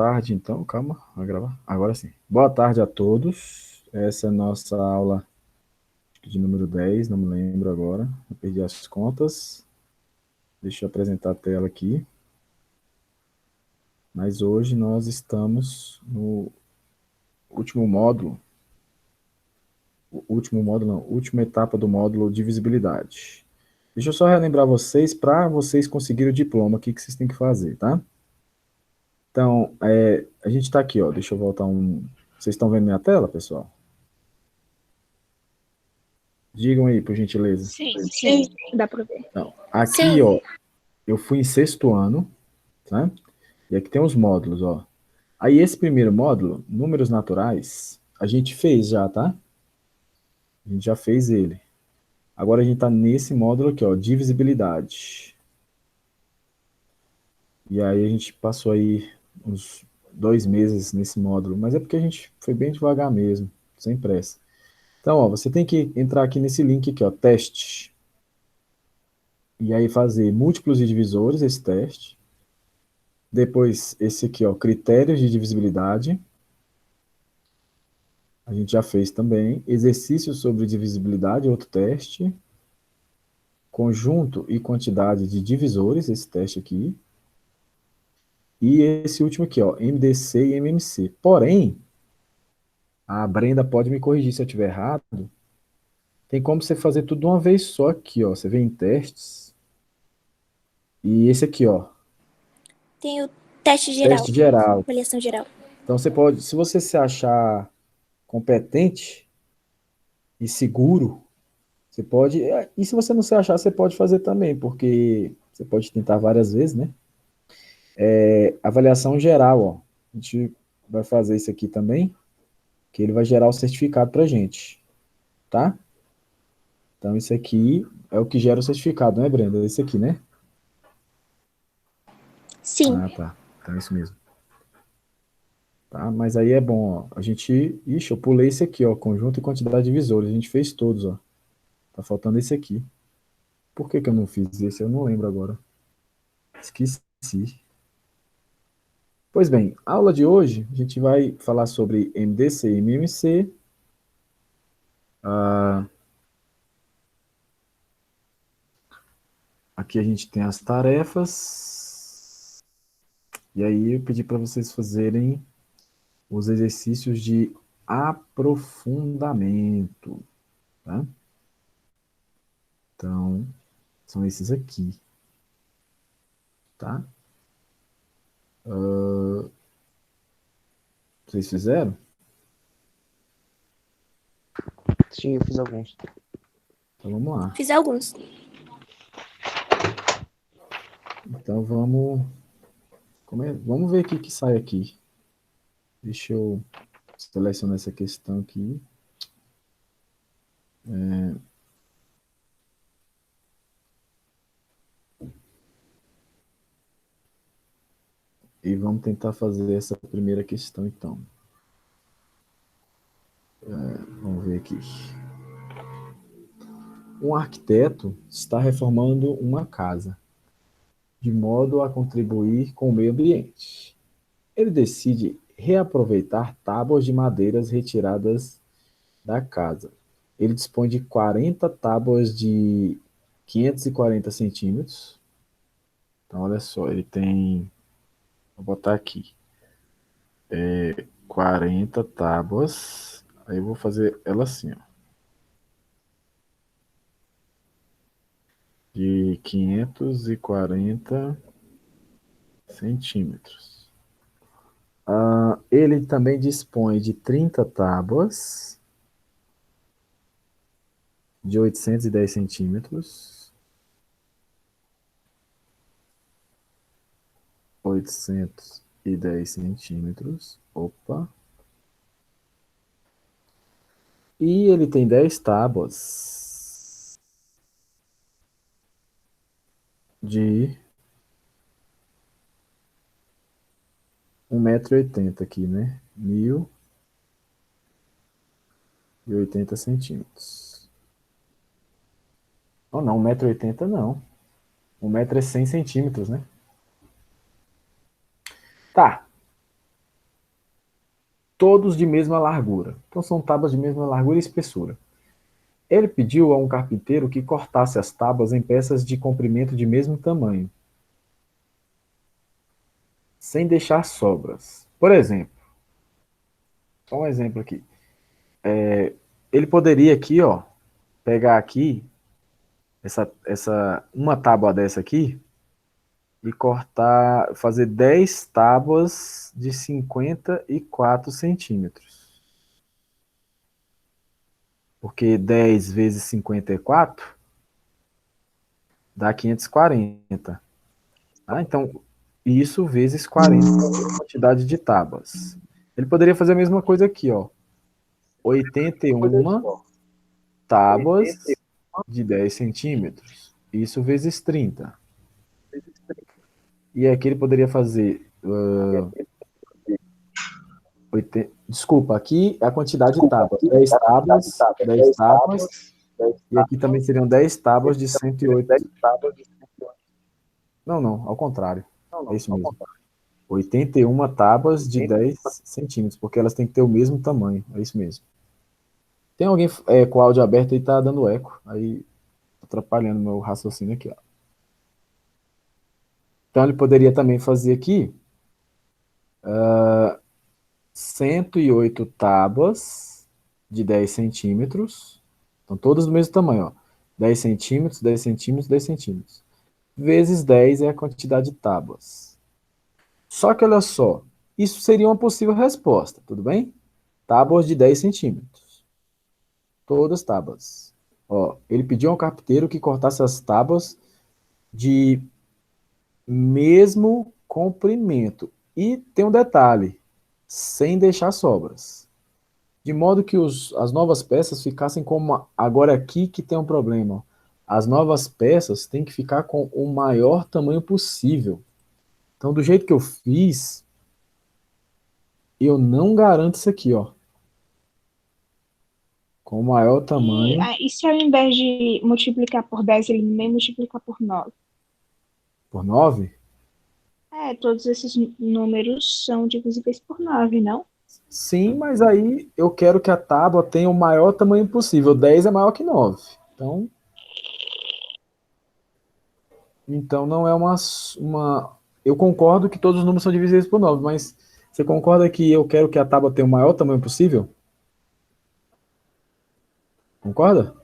tarde, então, calma, vai gravar. Agora sim. Boa tarde a todos. Essa é a nossa aula de número 10, não me lembro agora, eu perdi as contas. Deixa eu apresentar a tela aqui. Mas hoje nós estamos no último módulo, última etapa do módulo de visibilidade. Deixa eu só relembrar vocês, para vocês conseguirem o diploma, o que vocês têm que fazer, tá? Então, a gente está aqui, ó, deixa eu voltar um... Vocês estão vendo minha tela, pessoal? Digam aí, por gentileza. Sim, Sim, dá para ver. Então, aqui, Sim. ó, eu fui em sexto ano, tá? E aqui tem os módulos, ó. Aí esse primeiro módulo, números naturais, a gente fez já, tá? A gente já fez ele. Agora a gente tá nesse módulo aqui, ó, divisibilidade. E aí a gente passou aí uns 2 meses nesse módulo, mas é porque a gente foi bem devagar mesmo, sem pressa. Então, ó, você tem que entrar aqui nesse link aqui, ó, teste. E aí fazer múltiplos e divisores, esse teste. Depois, esse aqui, ó, critérios de divisibilidade. A gente já fez também. Exercício sobre divisibilidade, outro teste. Conjunto e quantidade de divisores, esse teste aqui. E esse último aqui, ó, MDC e MMC. Porém, a Brenda pode me corrigir se eu estiver errado. Tem como você fazer tudo de uma vez só aqui, ó. Você vem em testes. E esse aqui, ó, Tem o teste geral, teste geral. avaliação geral. Então você pode, se você se achar competente e seguro, você pode, e se você não se achar, você pode fazer também, porque você pode tentar várias vezes, né? Avaliação geral, ó. A gente vai fazer isso aqui também, que ele vai gerar o certificado pra gente, tá? Então isso aqui é o que gera o certificado, né, Brenda? Esse aqui, né? Sim. Ah, tá. Então é isso mesmo. Tá? Mas aí é bom, ó. A gente, ixi, eu pulei esse aqui, ó, conjunto e quantidade de visores. A gente fez todos, ó. Tá faltando esse aqui. Por que que eu não fiz esse? Eu não lembro agora. Esqueci. Pois bem, a aula de hoje a gente vai falar sobre MDC e MMC. Aqui a gente tem as tarefas. E aí eu pedi para vocês fazerem os exercícios de aprofundamento, tá? Então, são esses aqui, tá? Vocês fizeram? sim, eu fiz alguns. Então vamos lá. Fiz alguns. Então vamos, vamos ver o que que sai aqui. Deixa eu selecionar essa questão aqui. E vamos tentar fazer essa primeira questão, então. Vamos ver aqui. Um arquiteto está reformando uma casa, de modo a contribuir com o meio ambiente. Ele decide reaproveitar tábuas de madeiras retiradas da casa. Ele dispõe de 40 tábuas de 540 centímetros. Então, olha só, ele tem... Vou botar aqui. 40 tábuas. Aí eu vou fazer ela assim, ó. De 540 centímetros. Ele também dispõe de 30 tábuas de 810 centímetros. 810 centímetros. Opa. E ele tem 10 tábuas de 1,80 m aqui, né? 1.080 centímetros. Oh, não, 1,80 m não. 1 metro é 100 centímetros, né? Tá. todos de mesma largura. Então são tábuas de mesma largura e espessura. Ele pediu a um carpinteiro que cortasse as tábuas em peças de comprimento de mesmo tamanho, sem deixar sobras. Por exemplo, só um exemplo aqui. Ele poderia aqui, ó, pegar aqui uma tábua dessa aqui e cortar, fazer 10 tábuas de 54 centímetros. Porque 10 vezes 54 dá 540. Tá? Então, isso vezes 40 é a quantidade de tábuas. Ele poderia fazer a mesma coisa aqui, ó. 81 tábuas de 10 centímetros. Isso vezes 30. E aqui ele poderia fazer... Desculpa, aqui é a quantidade de tábuas. 10 tábuas, 10 tábuas. E aqui também seriam 10 tábuas de 108. Não, ao contrário. É isso mesmo. 81 tábuas de 10 centímetros, porque elas têm que ter o mesmo tamanho. É isso mesmo. Tem alguém com o áudio aberto e tá dando eco. Aí, atrapalhando meu raciocínio aqui, ó. Então, ele poderia também fazer aqui 108 tábuas de 10 centímetros. Então, todas do mesmo tamanho, ó. 10 centímetros, 10 centímetros, 10 centímetros. Vezes 10 é a quantidade de tábuas. Só que, olha só, isso seria uma possível resposta, tudo bem? Tábuas de 10 centímetros. Todas tábuas. Ó, ele pediu ao carpinteiro que cortasse as tábuas de mesmo comprimento. E tem um detalhe, sem deixar sobras. De modo que as novas peças ficassem como... Agora aqui que tem um problema. As novas peças têm que ficar com o maior tamanho possível. Então, do jeito que eu fiz, eu não garanto isso aqui, ó. Com o maior tamanho... E se ao invés de multiplicar por 10, ele nem multiplicar por 9? Por 9? Todos esses números são divisíveis por 9, não? Sim, mas aí eu quero que a tábua tenha o maior tamanho possível. 10 é maior que 9. Então não é uma... Eu concordo que todos os números são divisíveis por 9, mas você concorda que eu quero que a tábua tenha o maior tamanho possível? Concorda?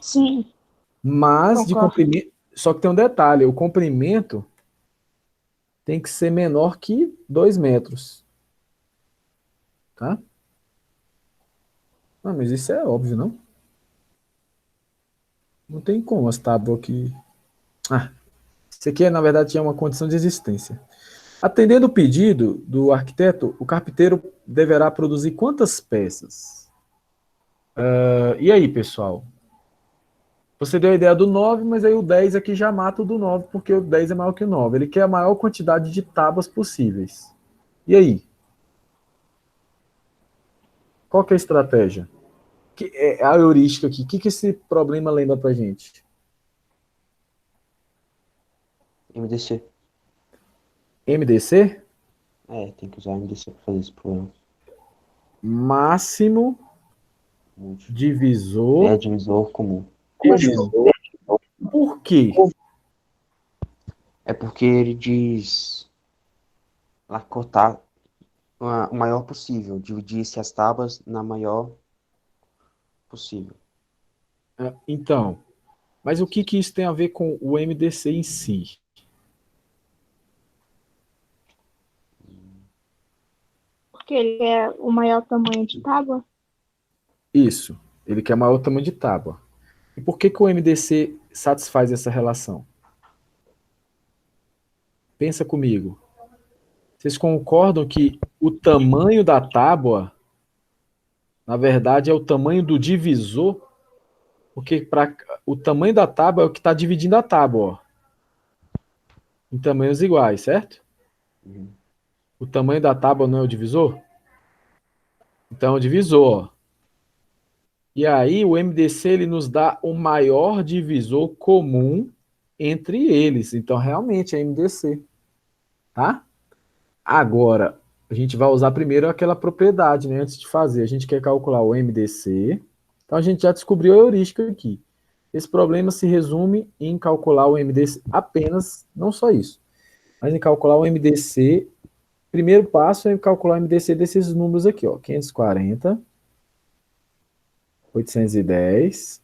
Sim. Mas de Concordo. comprimento... Só que tem um detalhe, o comprimento tem que ser menor que 2 metros. Tá? Ah, mas isso é óbvio, não? Não tem como as tábuas aqui... Isso aqui, na verdade, tinha uma condição de existência. Atendendo o pedido do arquiteto, o carpinteiro deverá produzir quantas peças? E aí, pessoal? Você deu a ideia do 9, mas aí o 10 aqui já mata o do 9, porque o 10 é maior que o 9. Ele quer a maior quantidade de tábuas possíveis. E aí? Qual que é a estratégia? Que é a heurística aqui. O que esse problema lembra pra gente? MDC. MDC? Tem que usar MDC para fazer esse problema. Máximo divisor Divisor comum. comum. Por quê? É porque ele diz lá cortar o maior possível, dividir-se as tábuas na maior possível. Então, mas o que isso tem a ver com o MDC em si? Porque ele é o maior tamanho de tábua? Isso, ele quer maior tamanho de tábua. E por que o MDC satisfaz essa relação? Pensa comigo. Vocês concordam que o tamanho da tábua, na verdade, é o tamanho do divisor? Porque o tamanho da tábua é o que está dividindo a tábua, ó, em tamanhos iguais, certo? Uhum. O tamanho da tábua não é o divisor? Então é o divisor, ó. E aí o MDC ele nos dá o maior divisor comum entre eles. Então realmente é MDC, tá? Agora, a gente vai usar primeiro aquela propriedade, né? Antes de fazer, a gente quer calcular o MDC. Então a gente já descobriu a heurística aqui. Esse problema se resume em calcular o MDC apenas, não só isso, mas em calcular o MDC. Primeiro passo é calcular o MDC desses números aqui, ó, 540, 810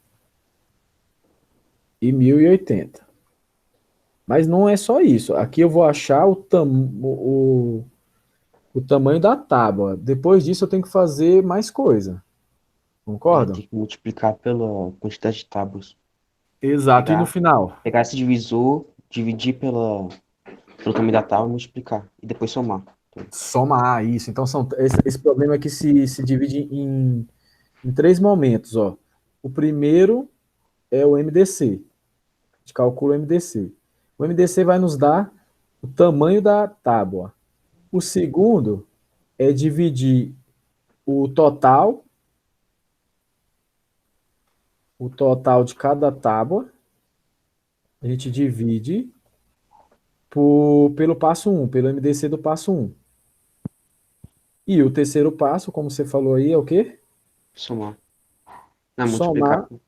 e 1080. Mas não é só isso. Aqui eu vou achar o tamanho da tábua. Depois disso eu tenho que fazer mais coisa. Concordam? Tem que multiplicar pela quantidade de tábuas. Exato. E no Pegar, final? pegar esse divisor, dividir pelo tamanho da tábua e multiplicar. E depois somar. Somar isso. Então, esse problema aqui se divide em três momentos. Ó. O primeiro é o MDC. A gente calcula o MDC. O MDC vai nos dar o tamanho da tábua. O segundo é dividir o total de cada tábua. A gente divide pelo passo 1, pelo MDC do passo 1. E o terceiro passo, como você falou aí, é o quê? Somar. Não, multiplicar. Somar,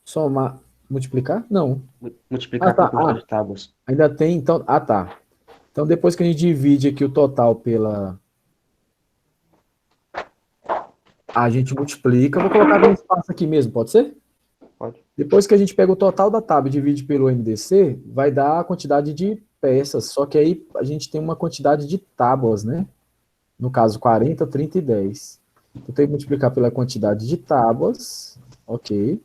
somar, multiplicar? Não. Ah, Multiplicar tá. pela quantidade de tábuas. Ainda tem, então, tá. Então, depois que a gente divide aqui o total a gente multiplica. Vou colocar no espaço aqui mesmo, pode ser? Pode. Depois que a gente pega o total da tábua e divide pelo MDC, vai dar a quantidade de peças. Só que aí a gente tem uma quantidade de tábuas, né? No caso, 40, 30 e 10. Então, tem que multiplicar pela quantidade de tábuas. Ok.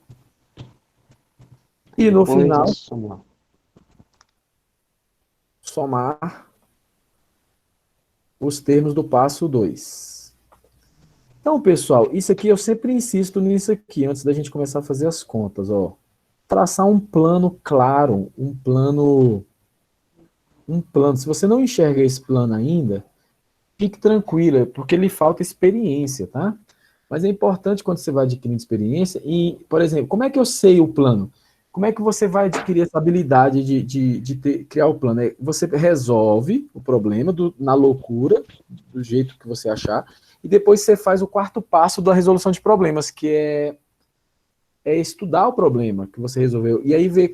E no Depois é final, somar. somar os termos do passo 2. Então, pessoal, isso aqui eu sempre insisto nisso aqui, antes da gente começar a fazer as contas, ó. Traçar um plano claro, um plano. Se você não enxerga esse plano ainda, fique tranquila, porque lhe falta experiência, tá? Mas é importante quando você vai adquirindo experiência e, por exemplo, como é que eu sei o plano? Como é que você vai adquirir essa habilidade de criar o plano? Você resolve o problema na loucura, do jeito que você achar, e depois você faz o quarto passo da resolução de problemas, que é estudar o problema que você resolveu, e aí ver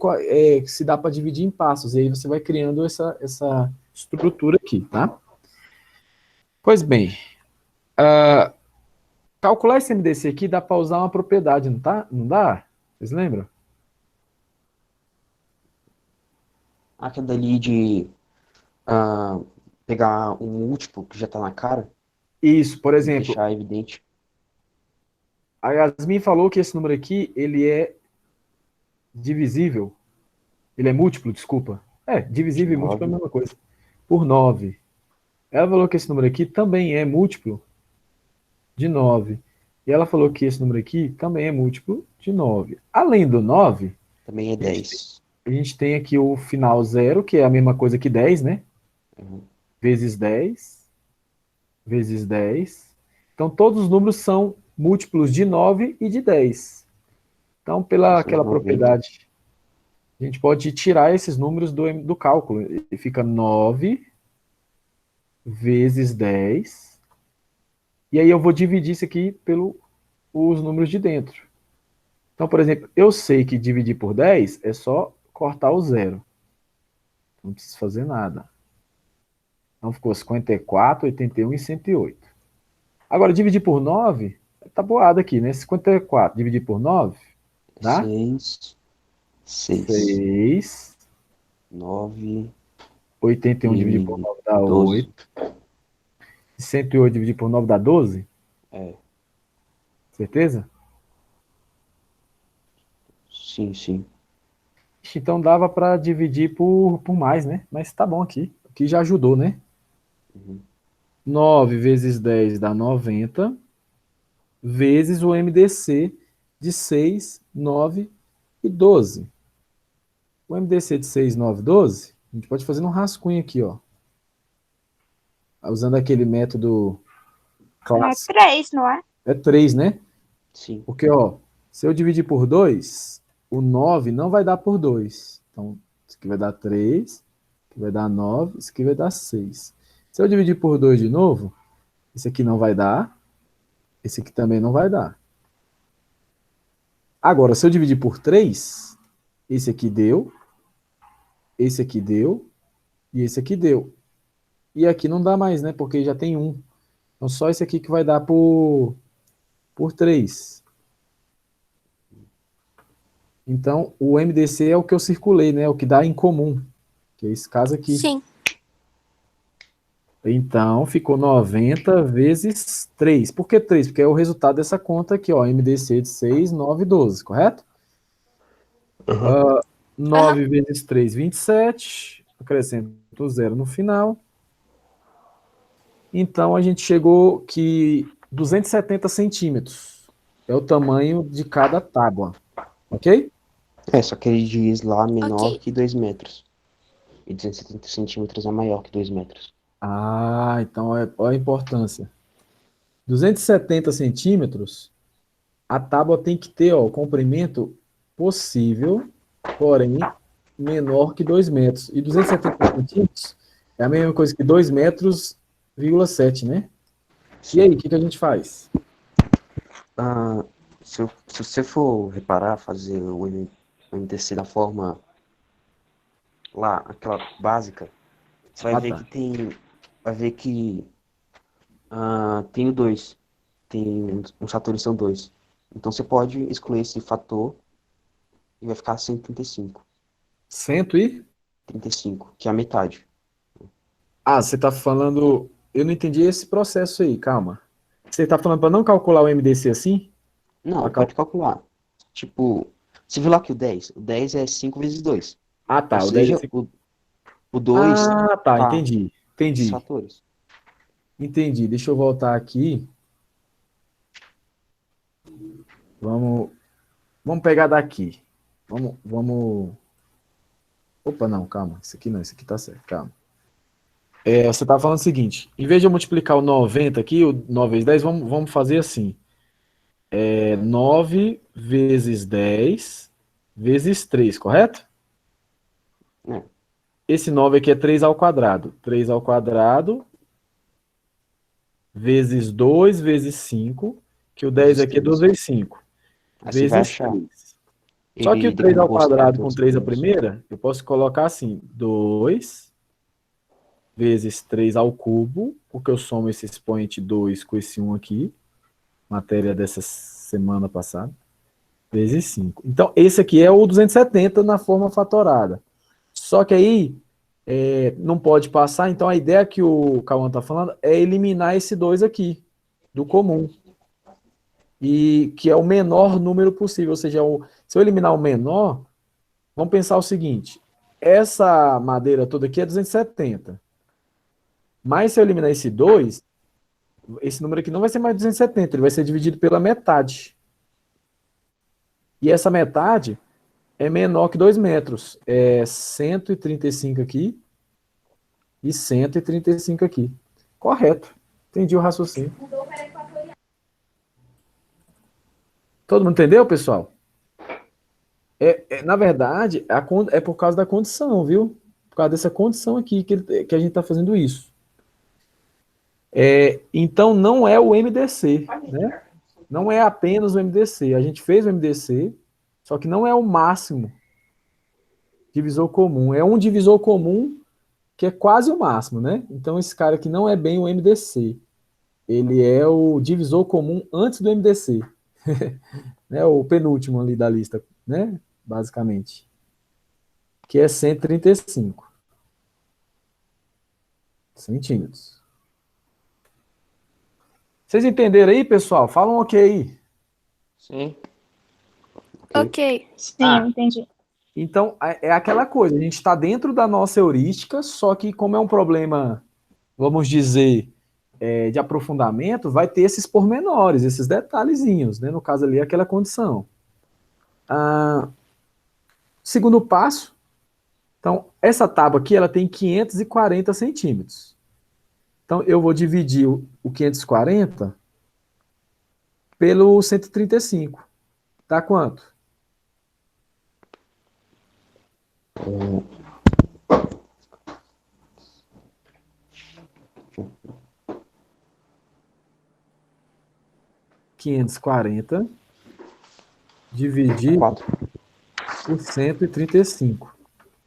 se dá para dividir em passos, e aí você vai criando essa estrutura aqui, tá? Pois bem, calcular esse MDC aqui dá para usar uma propriedade, não tá? Não dá? Vocês lembram? Aquela dali de pegar um múltiplo que já tá na cara Isso, por e exemplo, deixar evidente. a Yasmin falou que esse número aqui, ele é divisível, ele é múltiplo, desculpa. De Divisível e múltiplo é a 9. mesma coisa. Por 9. Ela falou que esse número aqui também é múltiplo de 9. E ela falou que esse número aqui também é múltiplo de 9. Além do 9, Também é 10. a gente tem aqui o final zero, que é a mesma coisa que 10, né? Uhum. Vezes 10, vezes 10. Então, todos os números são múltiplos de 9 e de 10. Então, pela Isso é aquela 90. propriedade, a gente pode tirar esses números do cálculo. E fica 9 vezes 10. E aí eu vou dividir isso aqui pelos números de dentro. Então, por exemplo, eu sei que dividir por 10 é só cortar o zero. Não preciso fazer nada. Então ficou 54, 81 e 108. Agora, dividir por 9, tá boado aqui, né? 54 dividir por 9, dá 6. 6. 6. 9 81 dividir por e 9 dá 12. 8. 108 dividir por 9 dá 12? É. Certeza? Sim, sim. Então dava para dividir por mais, né? Mas tá bom aqui. Aqui já ajudou, né? Uhum. 9 vezes 10 dá 90, vezes o MDC de 6, 9 e 12. O MDC de 6, 9, 12, a gente pode fazer um rascunho aqui, ó. Usando aquele método É clássico. 3, não é? É 3, né? Sim. Porque, ó, se eu dividir por 2, o 9 não vai dar por 2. Então, isso aqui vai dar 3, isso aqui vai dar 9, isso aqui vai dar 6. Se eu dividir por 2 de novo, Esse aqui não vai dar. Esse aqui também não vai dar. Agora, se eu dividir por 3, esse aqui deu, esse aqui deu e esse aqui deu. E aqui não dá mais, né? Porque já tem 1. Então, só esse aqui que vai dar por 3. Então, o MDC é o que eu circulei, né? O que dá em comum, que é esse caso aqui. Sim. Então, ficou 90 vezes 3. Por que 3? Porque é o resultado dessa conta aqui, ó. MDC de 6, 9, 12, correto? 9 vezes 3, 27. Acrescento 0 no final. Então, a gente chegou que 270 centímetros é o tamanho de cada tábua. Ok? Só que ele diz lá menor Ok. que 2 metros. E 270 centímetros é maior que 2 metros. Ah, então olha a importância. 270 centímetros, a tábua tem que ter ó, o comprimento possível, porém menor que 2 metros. E 270 centímetros é a mesma coisa que 2 metros, 7, né? E aí, o que a gente faz? Se você for reparar, fazer o MDC da forma lá, aquela básica, você vai Ah, ver tá. que tem o 2. Tem os fatores são 2. Então você pode excluir esse fator e vai ficar 135. Cento e? 35, que é a metade. Ah, você está falando... Eu não entendi esse processo aí, calma. Você está falando para não calcular o MDC assim? Não, Pra pode calcular. Tipo, você viu lá que o dez é 5 vezes 2. Ah, Ou tá. O 10 é seja, 5. o 2 Ah, tá. tá Entendi. esses Entendi. fatores. Entendi. Deixa eu voltar aqui. Vamos, vamos pegar daqui. Vamos. Opa, não, calma. Isso aqui não, isso aqui tá certo, calma. Você tá falando o seguinte: em vez de eu multiplicar o 90 aqui, o 9 vezes 10, vamos fazer assim: 9 vezes 10 vezes 3, correto? É, Esse 9 aqui é 3 ao quadrado. 3 ao quadrado vezes 2 vezes 5, que o 10 vezes aqui é 2 3. vezes 5, Aí você vai vezes achar. 3. Só que Ele o 3 ao derrubou os quadrado com 14 3 à primeiros. primeira, eu posso colocar assim: 2 vezes 3 ao cubo, porque eu somo esse expoente 2 com esse 1 aqui, matéria dessa semana passada, vezes 5. Então, esse aqui é o 270 na forma fatorada. Só que aí, não pode passar, então a ideia que o Cauã está falando é eliminar esse 2 aqui, do comum. E que é o menor número possível, ou seja, se eu eliminar o menor, vamos pensar o seguinte, essa madeira toda aqui é 270. Mas se eu eliminar esse 2, esse número aqui não vai ser mais 270, ele vai ser dividido pela metade. E essa metade é menor que 2 metros. É 135 aqui e 135 aqui. Correto. Entendi o raciocínio. Todo mundo entendeu, pessoal? Na verdade, é por causa da condição, viu? Por causa dessa condição aqui que a gente está fazendo isso. Então, não é o MDC, né? Não é apenas o MDC. A gente fez o MDC, só que não é o máximo divisor comum. É um divisor comum que é quase o máximo, né? Então, esse cara aqui não é bem o MDC. Ele é o divisor comum antes do MDC. Né? O penúltimo ali da lista, né? Basicamente. Que é 135 centímetros. Vocês entenderam aí, pessoal? Falam ok aí. Sim. Ok. Sim, eu entendi. Então, é aquela coisa, a gente está dentro da nossa heurística, só que como é um problema, vamos dizer, de aprofundamento, vai ter esses pormenores, esses detalhezinhos, né? No caso ali, aquela condição. Segundo passo, então, essa tábua aqui, ela tem 540 centímetros. Então, eu vou dividir o 540 pelo 135. Dá quanto? 540 dividir 4. por 135.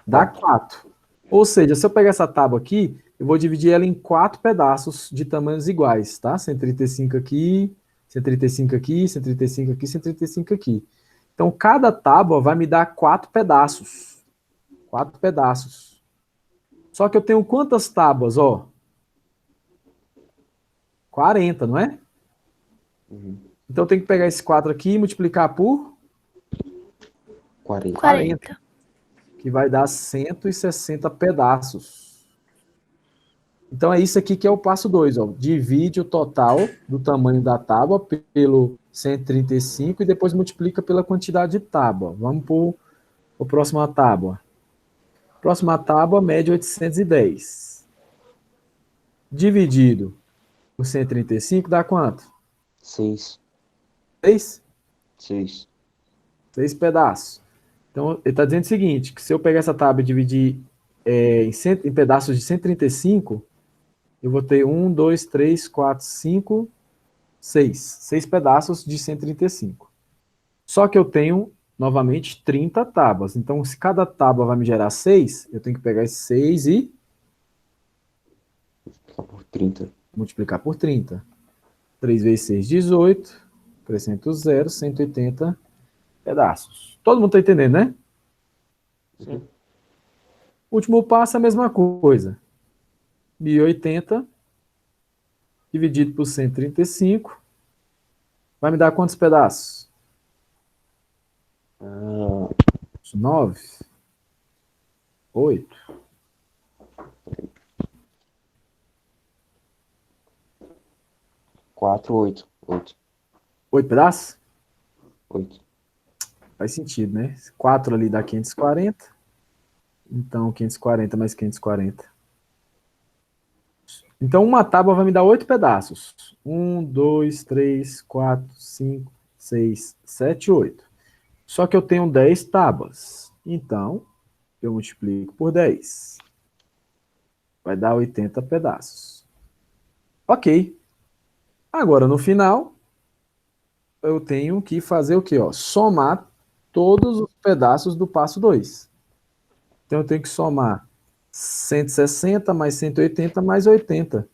Dá 4. Ou seja, se eu pegar essa tábua aqui, eu vou dividir ela em 4 pedaços de tamanhos iguais, tá? 135 aqui, 135 aqui, 135 aqui, 135 aqui. Então, cada tábua vai me dar 4 pedaços. 4 pedaços. Só que eu tenho quantas tábuas, ó? 40, não é? Então, eu tenho que pegar esse 4 aqui e multiplicar por 40. 40. que vai dar 160 pedaços. Então é isso aqui que é o passo 2, ó. Divide o total do tamanho da tábua pelo 135 e depois multiplica pela quantidade de tábua. Vamos para a próxima tábua. Próxima tábua, mede 810. Dividido por 135 dá quanto? 6. 6? 6. 6 pedaços. Então, ele está dizendo o seguinte, que se eu pegar essa tábua e dividir em pedaços de 135, eu vou ter 1, 2, 3, 4, 5, 6. 6 pedaços de 135. Só que eu tenho, novamente, 30 tábuas. Então, se cada tábua vai me gerar 6, eu tenho que pegar esses 6 e Por 30. multiplicar por 30. 3 vezes 6, 18. Acrescento 0, 180 pedaços. Todo mundo está entendendo, né? Sim. Último passo, a mesma coisa. 1080 dividido por 135 vai me dar quantos pedaços? 9, 8. 4, 8. 8. 8 pedaços? 8. Faz sentido, né? 4 ali dá 540. Então, 540 mais 540. Então, uma tábua vai me dar 8 pedaços. 1, 2, 3, 4, 5, 6, 7, 8. Só que eu tenho 10 tábuas. Então, eu multiplico por 10. Vai dar 80 pedaços. Ok. Agora, no final, eu tenho que fazer o quê? Ó? Somar todos os pedaços do passo 2. Então, eu tenho que somar 160 mais 180 mais 80.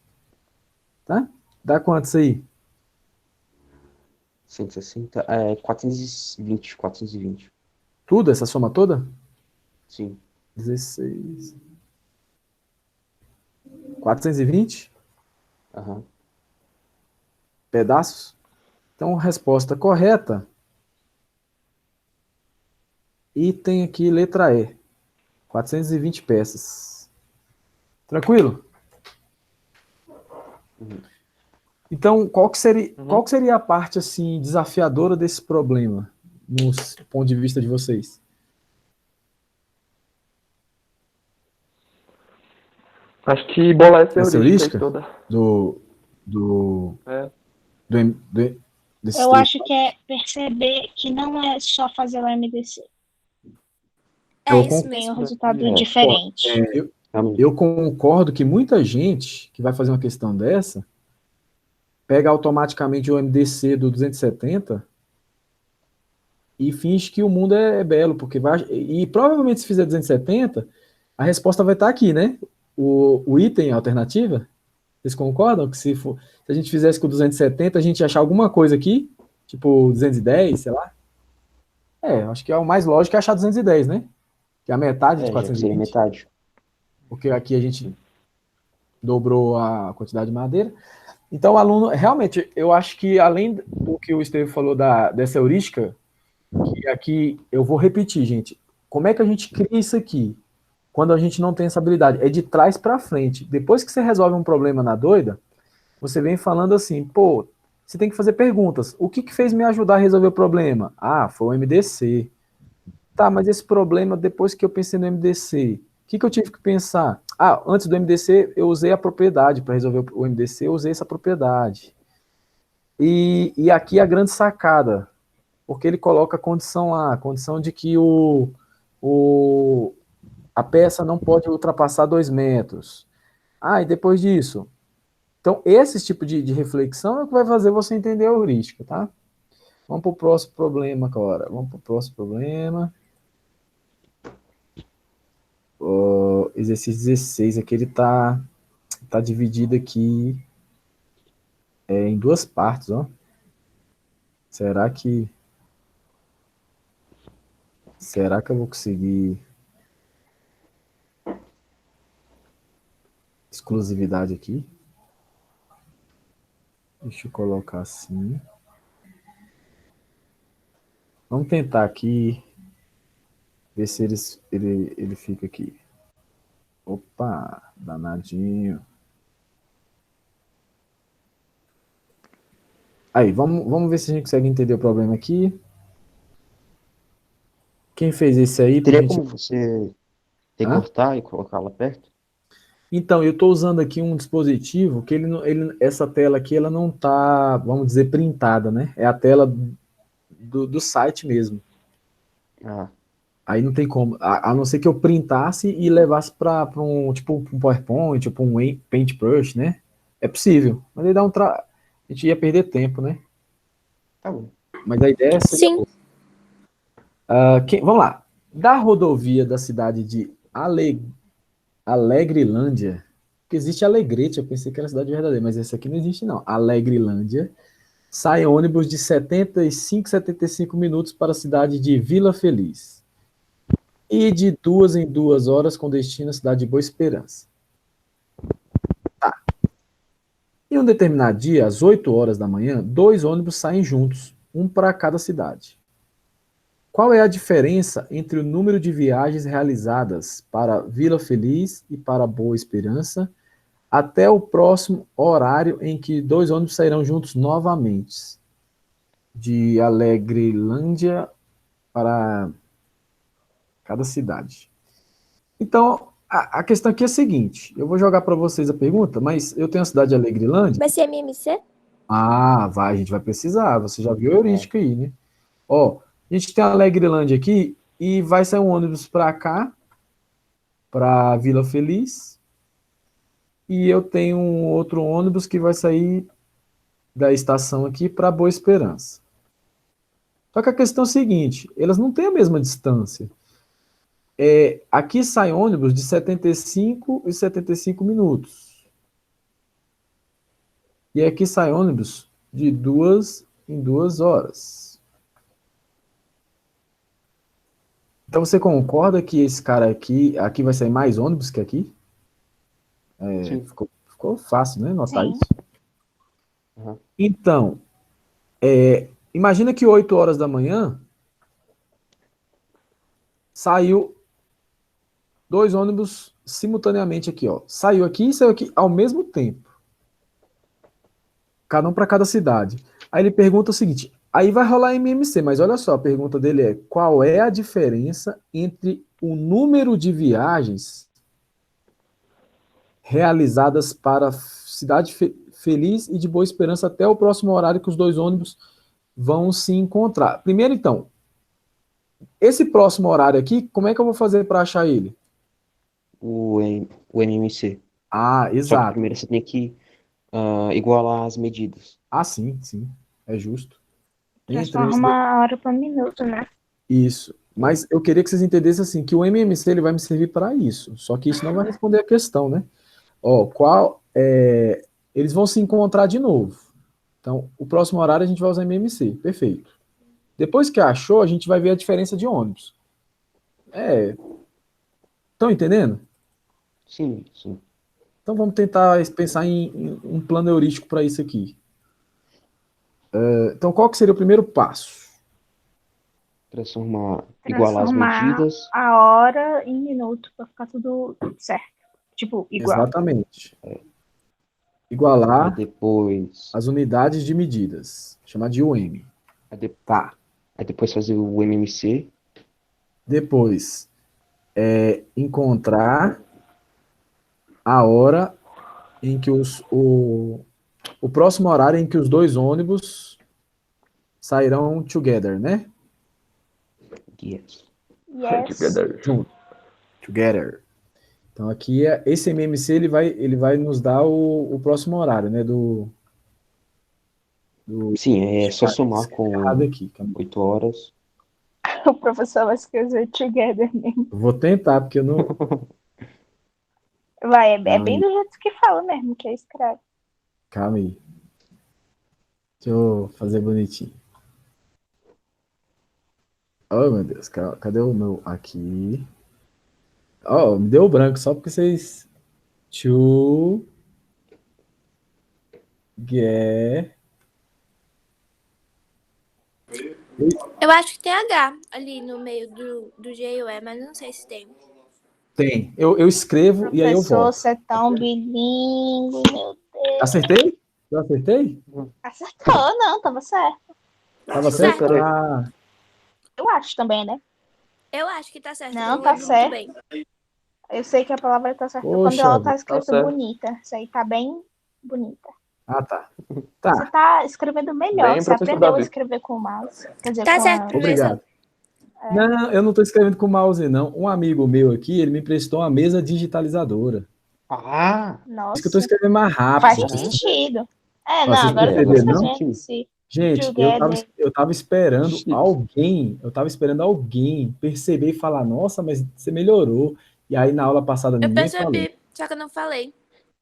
Tá? Dá quantos aí? 160. 420. 420. Tudo? Essa soma toda? Sim. 16. 420 Aham. pedaços? Então, resposta correta. E tem aqui letra E. 420 peças. Tranquilo? Então, qual que seria a parte assim desafiadora desse problema, no ponto de vista de vocês? Acho que bolar essa Essa heurística heurística? toda. Do, É. desse Eu trecho. acho que é perceber que não é só fazer o MDC. É Eu isso Tem mesmo. um resultado É. diferente. Realmente. Eu concordo que muita gente que vai fazer uma questão dessa pega automaticamente o MDC do 270 e finge que o mundo é belo, porque vai. E provavelmente se fizer 270, a resposta vai estar aqui, né? O item, a alternativa. Vocês concordam que se a gente fizesse com 270, a gente ia achar alguma coisa aqui, tipo 210, sei lá? Acho que é o mais lógico é achar 210, né? Que é a metade de Já que seria 420. metade. Porque aqui a gente dobrou a quantidade de madeira. Então, o aluno, realmente, eu acho que além do que o Estevão falou dessa heurística, que aqui eu vou repetir, gente, como é que a gente cria isso aqui? Quando a gente não tem essa habilidade, é de trás para frente. Depois que você resolve um problema na doida, você vem falando assim, pô, você tem que fazer perguntas. O que fez me ajudar a resolver o problema? Ah, foi o MDC. Tá, mas esse problema, depois que eu pensei no MDC, o que eu tive que pensar? Ah, antes do MDC, eu usei a propriedade para resolver o MDC, eu usei essa propriedade. E aqui a grande sacada, porque ele coloca a condição lá, a condição de que a peça não pode ultrapassar 2 metros. Ah, e depois disso, Então, esse tipo de reflexão é o que vai fazer você entender a heurística, tá? Vamos para o próximo problema agora. Vamos para o próximo problema. O exercício 16, aqui ele tá dividido aqui em duas partes, ó. Será que eu vou conseguir exclusividade aqui? Deixa eu colocar assim. Vamos tentar aqui ver se ele fica aqui. Opa, danadinho. Aí, vamos ver se a gente consegue entender o problema aqui. Quem fez esse aí, pra Teria gente... como você Hã? recortar e colocar lá perto? Então, eu estou usando aqui um dispositivo que essa tela aqui, ela não tá, vamos dizer, printada, né? É a tela do site mesmo. Ah, Aí não tem como, a não ser que eu printasse e levasse para um, tipo, um PowerPoint, tipo um Paintbrush, né? É possível, mas aí a gente ia perder tempo, né? tá bom. Mas a ideia seria Sim. boa. Vamos lá. Da rodovia da cidade de Alegrilândia, que existe Alegrete, eu pensei que era cidade verdadeira, mas esse aqui não existe não. Alegrilândia, sai ônibus de 75 minutos para a cidade de Vila Feliz. E de 2 em 2 horas com destino à cidade de Boa Esperança. Tá. Em um determinado dia, às 8 horas da manhã, 2 ônibus saem juntos, um para cada cidade. Qual é a diferença entre o número de viagens realizadas para Vila Feliz e para Boa Esperança até o próximo horário em que 2 ônibus sairão juntos novamente? De Alegrilândia para cada cidade. Então, a questão aqui é a seguinte: eu vou jogar para vocês a pergunta, mas eu tenho a cidade de Alegrilândia. Vai ser MMC? Ah, a gente vai precisar. Você já viu a heurística aí, né? Ó, a gente tem a Alegrilândia aqui e vai sair um ônibus para cá, para Vila Feliz, e eu tenho um outro ônibus que vai sair da estação aqui para Boa Esperança. Só que a questão é a seguinte: elas não têm a mesma distância. Aqui sai ônibus de 75 e 75 minutos. E aqui sai ônibus de 2 em 2 horas. Então você concorda que esse cara aqui vai sair mais ônibus que aqui? Sim. Ficou fácil, né? Notar Sim. isso. Uhum. Então, imagina que 8 horas da manhã saiu 2 ônibus simultaneamente aqui, ó. Saiu aqui e saiu aqui ao mesmo tempo. Cada um para cada cidade. Aí ele pergunta o seguinte: aí vai rolar MMC, mas olha só, a pergunta dele é: qual é a diferença entre o número de viagens realizadas para Cidade Feliz e de Boa Esperança até o próximo horário que os 2 ônibus vão se encontrar? Primeiro, então, esse próximo horário aqui, como é que eu vou fazer para achar ele? O MMC. Ah, Só que exato. primeiro você tem que igualar as medidas. Ah, sim, é justo. Entre Transforma esse uma hora para minuto, né? Isso. Mas eu queria que vocês entendessem assim, que o MMC ele vai me servir para isso. Só que isso não vai responder a questão, né? Ó, eles vão se encontrar de novo. Então, o próximo horário a gente vai usar MMC. Perfeito. Depois que achou, a gente vai ver a diferença de ônibus. Estão entendendo? Sim, sim. Então vamos tentar pensar em um plano heurístico para isso aqui. Então, qual que seria o primeiro passo? Igualar as Transformar medidas. a hora em minuto para ficar tudo certo. Tipo, igual. Exatamente. Aí Igualar depois. as unidades de medidas. Chamar de UM. Aí, de- Tá. aí depois fazer o MMC. Depois, encontrar a hora em que o próximo horário em que os 2 ônibus sairão together, né? Yes. Yes. Together. Junto. Together. Então aqui esse MMC ele vai nos dar o próximo horário, né? Sim, é só somar errado com aqui. Calma. 8 horas. O professor vai escrever together mesmo. Eu vou tentar, porque eu não. Vai, é Não, bem do jeito que fala mesmo, que é escreve. Calma aí. Deixa eu fazer bonitinho. Oh, meu Deus, cadê o meu aqui? Oh, me deu branco só porque vocês. To get. Eu acho que tem H ali no meio do G e o E, mas não sei se tem. Tem. Eu escrevo e aí eu Professor, volto. você é tão bilíngue, meu Deus. Acertei? Eu acertei? Acertou, não, tava certo. Tava Certo. certo? Ah, Eu acho também, né? Eu acho que tá certo. Não, eu tá lembro certo. muito bem. Eu sei que a palavra tá certa quando poxa. ela tá escrita certo. bonita. Isso aí tá bem bonita. Ah, tá. Você Tá, tá escrevendo melhor. Bem, Você professor aprendeu a Davi. escrever com o mouse. Quer dizer, Tá com certo, a... professor. obrigado. Não, eu não tô escrevendo com mouse, não. Um amigo meu aqui, ele me emprestou uma mesa digitalizadora. Ah! Por isso que eu tô Nossa, escrevendo mais faz rápido. sentido. É, Ó, não, vocês agora eu tô perceberam, não? percebendo, sim. Gente, Together. eu tava esperando Chique. alguém perceber e falar, nossa, mas você melhorou. E aí na aula passada Eu ninguém falou. percebi, só que eu não falei.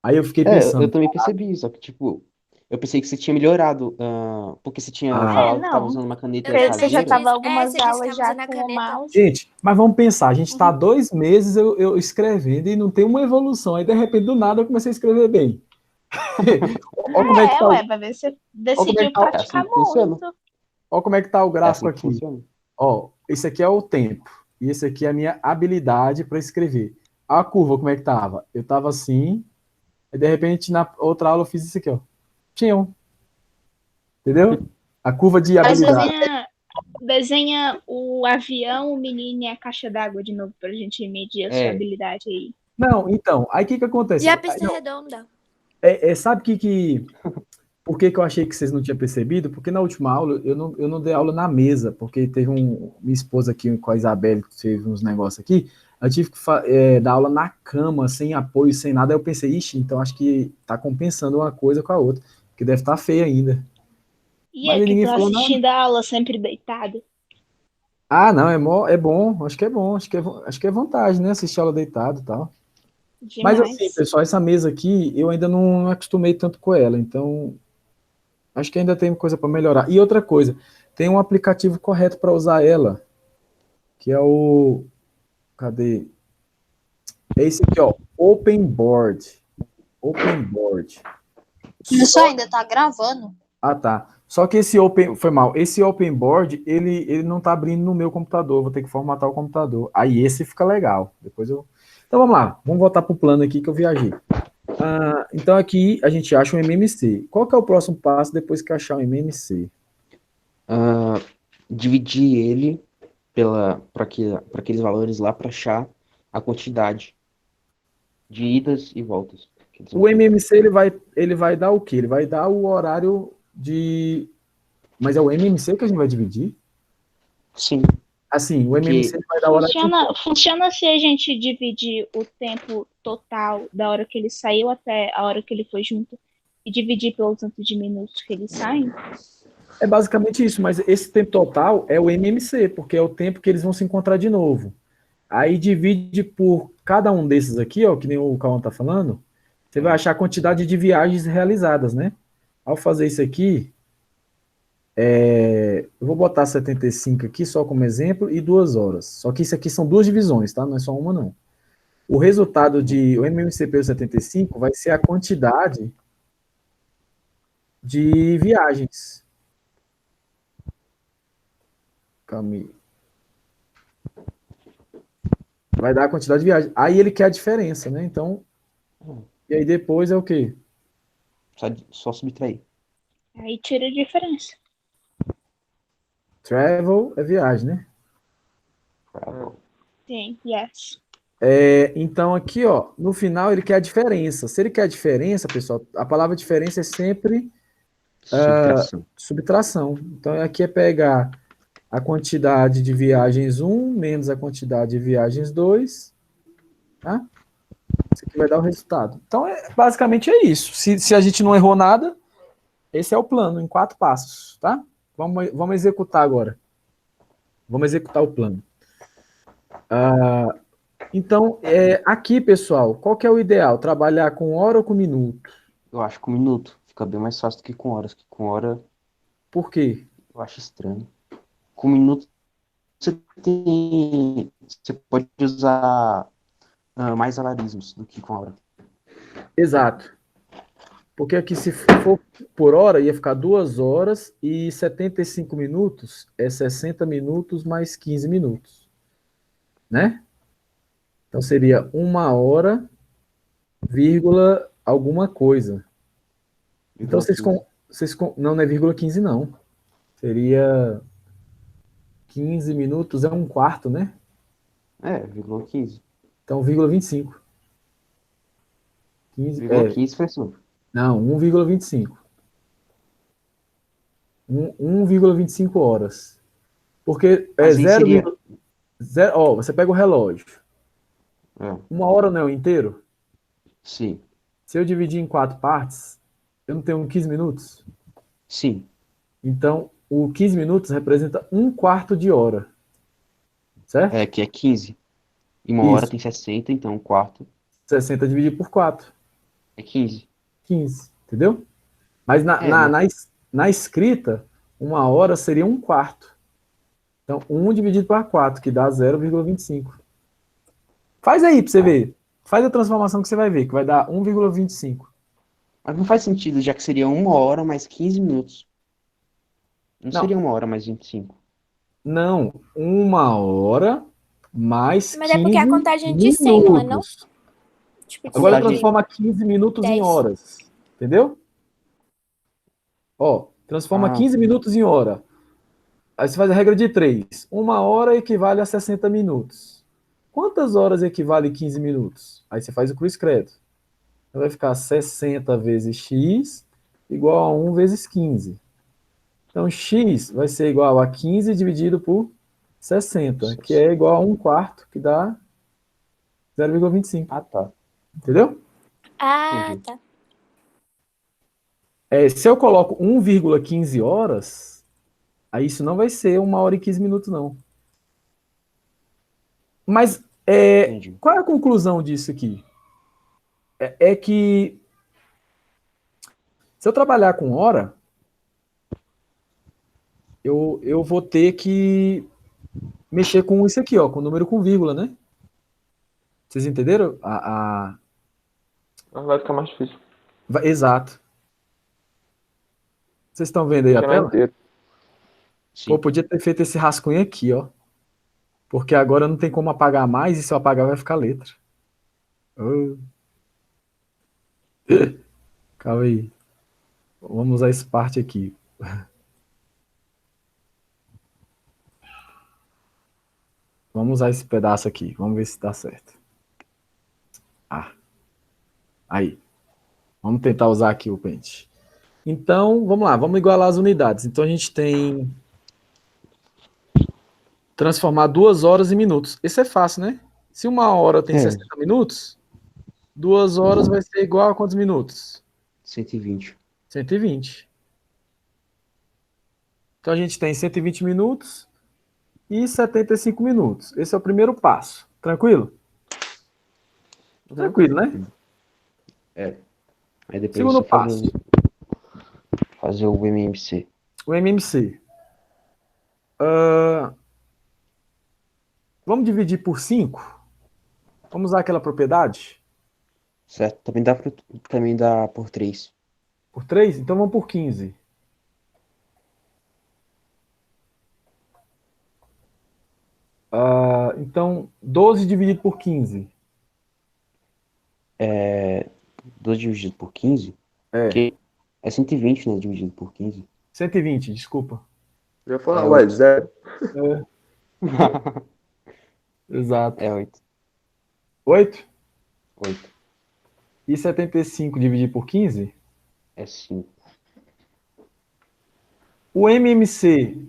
Aí eu fiquei Eu pensando, também percebi, só que, tipo, eu pensei que você tinha melhorado, porque você tinha Ah. falado que não. tava usando uma caneta Eu Você já pensei caseira. tava nisso. algumas Você disse que aulas tava já usando a com o caneta. mouse. gente, mas vamos pensar, a gente tá 2 meses eu escrevendo e não tem uma evolução. Aí de repente do nada eu comecei a escrever bem. Olha como é que tá, Ué, vai ver se você ó como é decidiu que tá, É assim praticar que funciona. muito. ó como é que tá o É gráfico assim que aqui. funciona. Ó, esse aqui é o tempo. E esse aqui é a minha habilidade para escrever. A curva, como é que tava? Eu tava assim, e de repente na outra aula eu fiz isso aqui, ó. Tinha um, entendeu? A curva de Mas habilidade. desenha o avião, o menino e a caixa d'água de novo pra gente medir a sua É. habilidade aí. Não, então, aí o que acontece? E a Aí, pista não, redonda. sabe por que eu achei que vocês não tinham percebido? Porque na última aula eu não dei aula na mesa, porque teve minha esposa aqui com a Isabelle, que teve uns negócios aqui, eu tive que dar aula na cama, sem apoio, sem nada, aí eu pensei, ixi, então acho que tá compensando uma coisa com a outra, que deve estar feia ainda. E Mas é aí que ninguém tô falou nada. assistindo a aula sempre deitado. Ah, não, é bom, acho que é bom, acho que é vantagem, né, assistir aula deitado e tal. Mas assim, Demais. pessoal, essa mesa aqui, eu ainda não acostumei tanto com ela, então acho que ainda tem coisa para melhorar. E outra coisa, tem um aplicativo correto para usar ela, que é o. Cadê? É esse aqui, ó. Open Board. Open Board. Isso ainda tá gravando? Ah, tá. Só que esse Open. Foi mal. Esse Open Board, ele não tá abrindo no meu computador. Vou ter que formatar o computador. Aí esse fica legal. Depois eu. Então vamos lá. Vamos voltar pro plano aqui que eu viajei. Então aqui a gente acha um MMC. Qual que é o próximo passo depois que achar um MMC? Dividir ele para aqueles valores lá para achar a quantidade de idas e voltas. que eles vão O ter. MMC ele vai dar o quê? Ele vai dar o horário de. Mas é o MMC que a gente vai dividir? Sim, Assim, o porque MMC ele vai dar o horário de. Funciona se a gente dividir o tempo total da hora que ele saiu até a hora que ele foi junto e dividir pelo tanto de minutos que eles saem? É basicamente isso, mas esse tempo total é o MMC, porque é o tempo que eles vão se encontrar de novo. Aí divide por cada um desses aqui, ó, que nem o Cauã tá falando, você vai achar a quantidade de viagens realizadas, né? Ao fazer isso aqui, eu vou botar 75 aqui só como exemplo e 2 horas. Só que isso aqui são duas divisões, tá? Não é só uma, não. O resultado de o MMC pelo 75 vai ser a quantidade de viagens. Calma aí. Vai dar a quantidade de viagens. Aí ele quer a diferença, né? Então, e aí depois é o quê? só subtrair. Aí tira a diferença. Travel é viagem, né? Sim, yes. Então aqui, ó, no final ele quer a diferença. Se ele quer a diferença, pessoal, a palavra diferença é sempre Subtração. subtração. Então aqui é pegar a quantidade de viagens 1 menos a quantidade de viagens 2, tá? Isso aqui vai dar o resultado. Então, basicamente é isso. Se a gente não errou nada, esse é o plano, em 4 passos, tá? Vamos executar agora. Vamos executar o plano. Então, aqui, pessoal, qual que é o ideal? Trabalhar com hora ou com minuto? Eu acho que com minuto fica bem mais fácil do que com horas. Que com hora Por quê? eu acho estranho. Com minuto você pode usar mais alarismos do que com hora. Exato. Porque aqui, se for por hora, ia ficar 2 horas e 75 minutos é 60 minutos mais 15 minutos. Né? Então, seria 1 hora, vírgula alguma coisa. Então, não é vírgula 15, não. Seria 15 minutos, é 1/4, né? Vírgula 15. Então, vírgula 25. 15, 15, professor. Não, 1,25. 1,25 horas. Porque é 0, você pega o relógio. 1 hora não é o inteiro? Sim. Se eu dividir em 4 partes, eu não tenho 15 minutos? Sim. Então, o 15 minutos representa 1/4 de hora. Certo? Que é 15. E 1 hora tem 60, então 1/4. 60 dividido por 4. É 15. 15, entendeu? Mas na escrita, 1 hora seria 1/4. Então, 1 dividido por 4, que dá 0,25. Faz aí pra você ver. Faz a transformação que você vai ver, que vai dar 1,25. Mas não faz sentido, já que seria 1 hora mais 15 minutos. Não seria 1 hora mais 25. Não, 1 hora mais 15 Mas é porque a contagem de 100, não é não? Tipo, Agora transforma 15 minutos 10. em horas. Entendeu? Ó, transforma 15 minutos em hora. Aí você faz a regra de 3. 1 hora equivale a 60 minutos. Quantas horas equivale a 15 minutos? Aí você faz o cruz credo. Então vai ficar 60 vezes x igual a 1 vezes 15. Então x vai ser igual a 15 dividido por 60, que é igual a 1/4, que dá 0,25. Ah, tá. Entendeu? Ah, tá. Se eu coloco 1,15 horas, aí isso não vai ser 1 hora e 15 minutos, não. Mas qual é a conclusão disso aqui? É que se eu trabalhar com hora, eu vou ter que mexer com isso aqui, ó, com o número com vírgula, né? Vocês entenderam? Vai ficar mais difícil. Exato. Vocês estão vendo aí a tela? Pô, podia ter feito esse rascunho aqui, ó. Porque agora não tem como apagar mais, e se eu apagar vai ficar letra. Calma aí. Vamos usar esse parte aqui. Vamos usar esse pedaço aqui. Vamos ver se dá certo. Aí. Vamos tentar usar aqui o pente. Então, vamos lá. Vamos igualar as unidades. Então, a gente tem... transformar 2 horas em minutos. Esse é fácil, né? Se 1 hora tem 60 minutos, 2 horas vai ser igual a quantos minutos? 120. 120. Então, a gente tem 120 minutos e 75 minutos. Esse é o primeiro passo. Tranquilo? Tranquilo, né? Aí depois Segundo passo. Fazer o MMC. O MMC. Vamos dividir por 5? Vamos usar aquela propriedade? Certo. Também dá por 3. Por 3? Então vamos por 15. Então, 12 dividido por 15. 12 dividido por 15? É 120, né? Dividido por 15. 120, desculpa. Eu ia falar, 0. Exato. 8. 8? 8. E 75 dividido por 15? 5. O MMC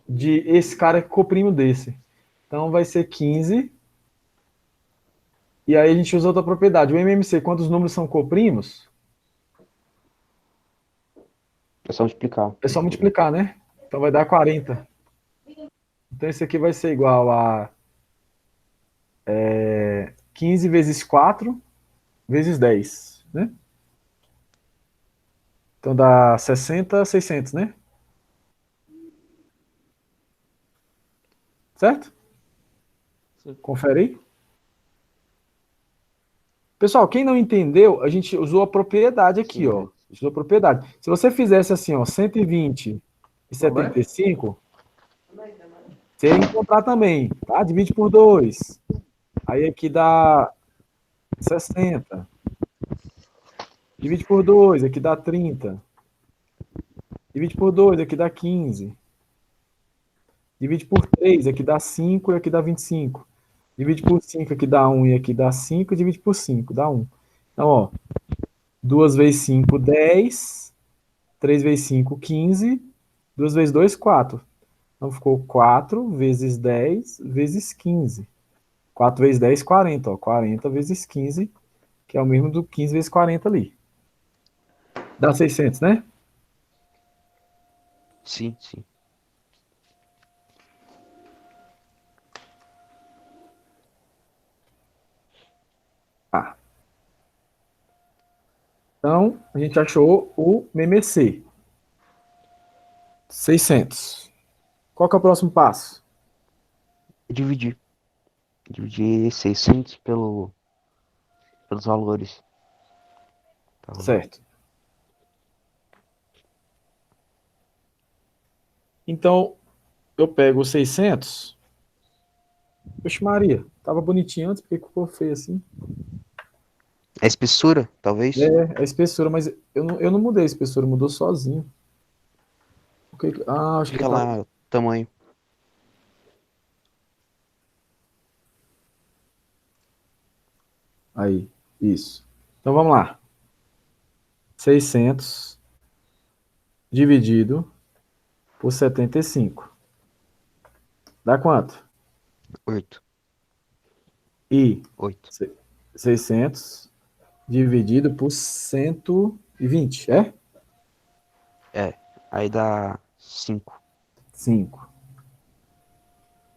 de esse cara que ficou primo desse. Então vai ser 15 E aí a gente usa outra propriedade. O MMC, quando os números são coprimos, É só multiplicar. é só multiplicar, né? Então vai dar 40. Então esse aqui vai ser igual a 15 vezes 4 vezes 10, né? Então dá 60, 600, né? Certo? Sim. Confere aí. Pessoal, quem não entendeu, a gente usou a propriedade aqui, Sim. ó. Usou a propriedade. Se você fizesse assim, ó, 120 e 75, você ia encontrar também, tá? Divide por 2. Aí aqui dá 60. Divide por 2, aqui dá 30. Divide por 2, aqui dá 15. Divide por 3, aqui dá 5 e aqui dá 25. Divide por 5, aqui dá 1 e aqui dá 5. Divide por 5, dá 1. Então, ó, 2 vezes 5, 10. 3 vezes 5, 15. 2 vezes 2, 4. Então ficou 4 vezes 10 vezes 15. 4 vezes 10, 40. Ó, 40 vezes 15, que é o mesmo do 15 vezes 40 ali. Dá 600, né? Sim, sim. Ah. Então, a gente achou o MMC. 600. Qual que é o próximo passo? Dividir. Dividir 600 pelos valores. Tá. Certo. Então, eu pego os 600. Poxa, Maria, tava bonitinho antes, porque ficou feio assim? A espessura, talvez? É a espessura, mas eu não mudei a espessura, mudou sozinho. Acho que Fica tá. lá o tamanho. Aí, isso. Então vamos lá. 600 dividido por 75. Dá quanto? 8. E 8. 600 dividido por 120, é? É. Aí dá 5. 5.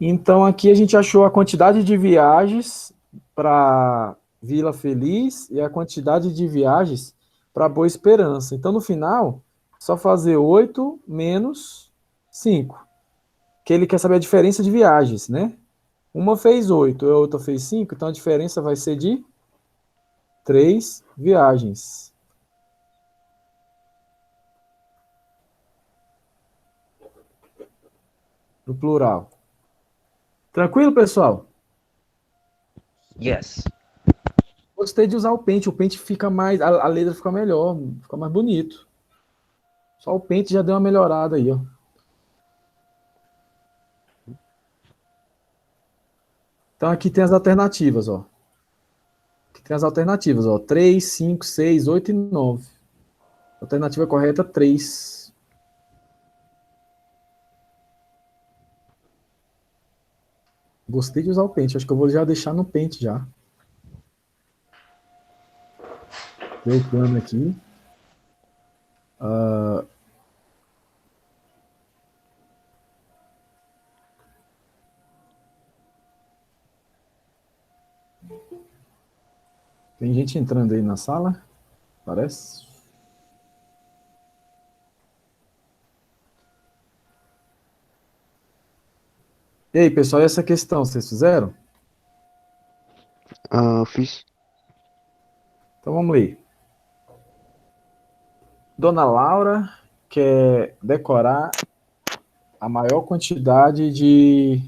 Então aqui a gente achou a quantidade de viagens para Vila Feliz e a quantidade de viagens para Boa Esperança. Então no final, só fazer 8 menos 5. Que ele quer saber a diferença de viagens, né? Uma fez 8, a outra fez 5, então a diferença vai ser de 3 viagens. No plural. Tranquilo, pessoal? Yes. Gostei de usar o pente fica mais, a letra fica melhor, fica mais bonito. Só o pente já deu uma melhorada aí, ó. Então aqui tem as alternativas, ó. Aqui tem as alternativas, ó. 3, 5, 6, 8 e 9. Alternativa correta, 3. Gostei de usar o pente, acho que eu vou já deixar no pente já. Voltando aqui. Tem gente entrando aí na sala? Parece. E aí, pessoal, e essa questão, vocês fizeram? Fiz. Então vamos ler. Dona Laura quer decorar a maior quantidade de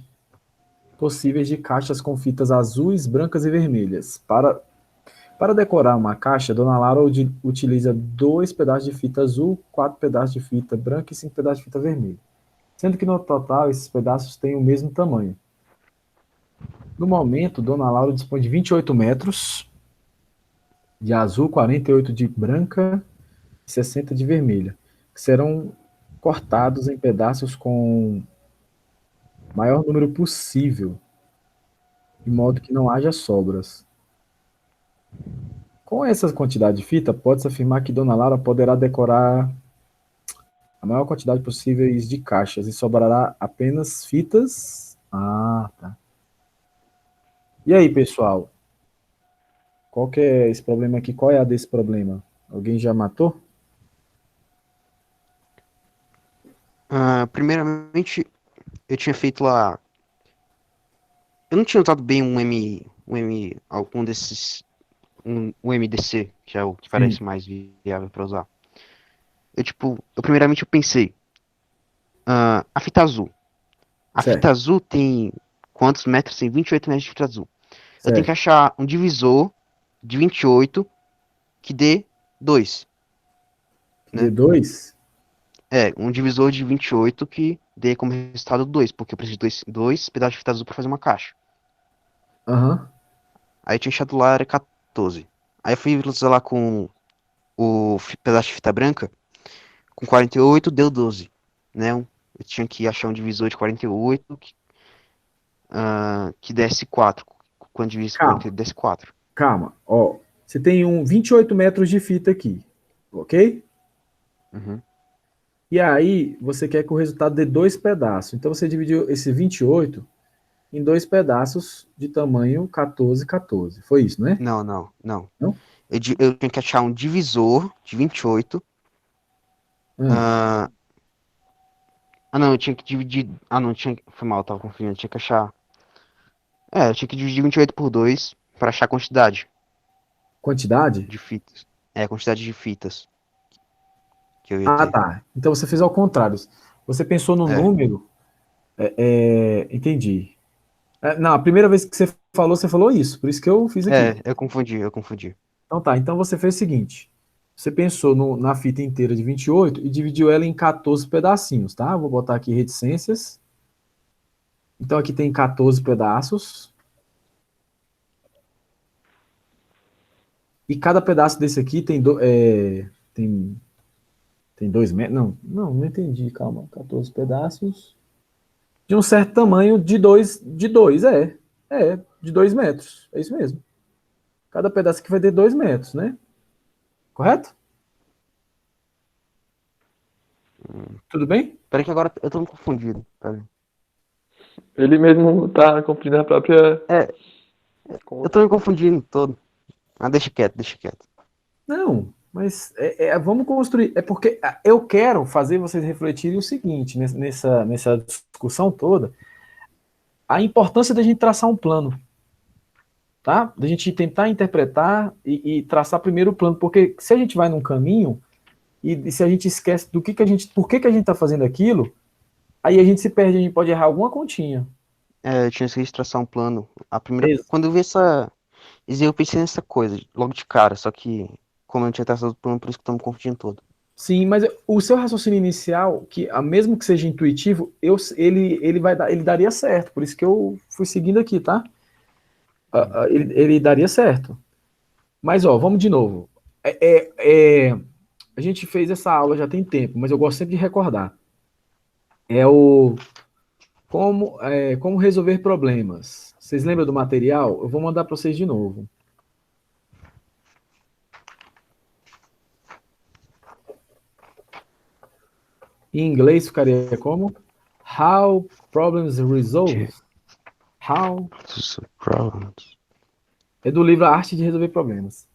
possíveis de caixas com fitas azuis, brancas e vermelhas. Para decorar uma caixa, Dona Laura utiliza 2 pedaços de fita azul, 4 pedaços de fita branca e 5 pedaços de fita vermelha. Sendo que no total esses pedaços têm o mesmo tamanho. No momento, Dona Laura dispõe de 28 metros de azul, 48 de branca e 60 de vermelha, que serão cortados em pedaços com o maior número possível, de modo que não haja sobras. Com essa quantidade de fita, pode-se afirmar que Dona Laura poderá decorar a maior quantidade possível de caixas e sobrará apenas fitas. Ah, tá. E aí, pessoal? Qual que é esse problema aqui? Qual é a desse problema? Alguém já matou? Primeiramente, eu tinha feito lá. Eu não tinha usado bem algum desses. Um MDC, que é o que Sim, parece mais viável para usar. Primeiramente eu pensei, a fita azul. A fita certo, azul tem quantos metros? Tem 28 metros de fita azul. Eu tenho que certo. achar um divisor de 28 que dê 2, d né? dois. Um divisor de 28 que dê como resultado 2, porque eu preciso de dois pedaços de fita azul para fazer uma caixa. Aham. Aí eu tinha achado lá, era 14. Aí eu fui usar lá com o pedaço de fita branca, com 48 deu 12, né? Eu tinha que achar um divisor de 48 que desse 4. Quando divide Calma, 48 desse 4. calma. Ó, você tem 28 metros de fita aqui, ok? Uhum. E aí, você quer que o resultado dê dois pedaços. Então, você dividiu esse 28 em dois pedaços de tamanho 14, 14. Foi isso, né? Não, não, não. Não? Eu tinha que achar um divisor de 28. Hum. Ah, não, eu tinha que dividir. Ah, não, tinha. Foi mal, eu tava confundindo. Eu tinha que achar. Eu tinha que dividir 28 por 2 para achar a quantidade Quantidade? de fitas. A quantidade de fitas que eu ia Ah, ter. tá. Então, você fez ao contrário. Você pensou no É, número. Entendi. Não, a primeira vez que você falou isso. Por isso que eu fiz aqui. eu confundi. Então tá, então você fez o seguinte. Você pensou na fita inteira de 28 e dividiu ela em 14 pedacinhos, tá? Vou botar aqui reticências. Então aqui tem 14 pedaços. E cada pedaço desse aqui tem 2 metros. Não entendi, calma. 14 pedaços. De um certo tamanho de 2 metros. É isso mesmo. Cada pedaço aqui vai ter 2 metros, né? Correto? Tudo bem? Peraí que agora eu tô confundido. Peraí. Ele mesmo tá cumprindo a própria É, eu conta. tô me confundindo todo. Ah, deixa quieto, deixa quieto. Não, mas vamos construir. É porque eu quero fazer vocês refletirem o seguinte, nessa discussão toda, a importância da gente traçar um plano, tá? Da gente tentar interpretar e traçar primeiro o plano, porque se a gente vai num caminho e se a gente esquece por que a gente está fazendo aquilo, aí a gente se perde, a gente pode errar alguma continha. Eu tinha esquecido de traçar um plano. Ex- Quando eu vi eu pensei nessa coisa, logo de cara, só que, como eu não tinha traçado o plano, por isso que eu tô me confundindo todo. Sim, mas o seu raciocínio inicial, mesmo que seja intuitivo, ele daria certo. Por isso que eu fui seguindo aqui, tá? Ele daria certo. Mas, ó, vamos de novo. A gente fez essa aula já tem tempo, mas eu gosto sempre de recordar. É o como resolver problemas. Vocês lembram do material? Eu vou mandar para vocês de novo. Em inglês ficaria como? How problems resolve. How Problems. é do livro A Arte de Resolver Problemas.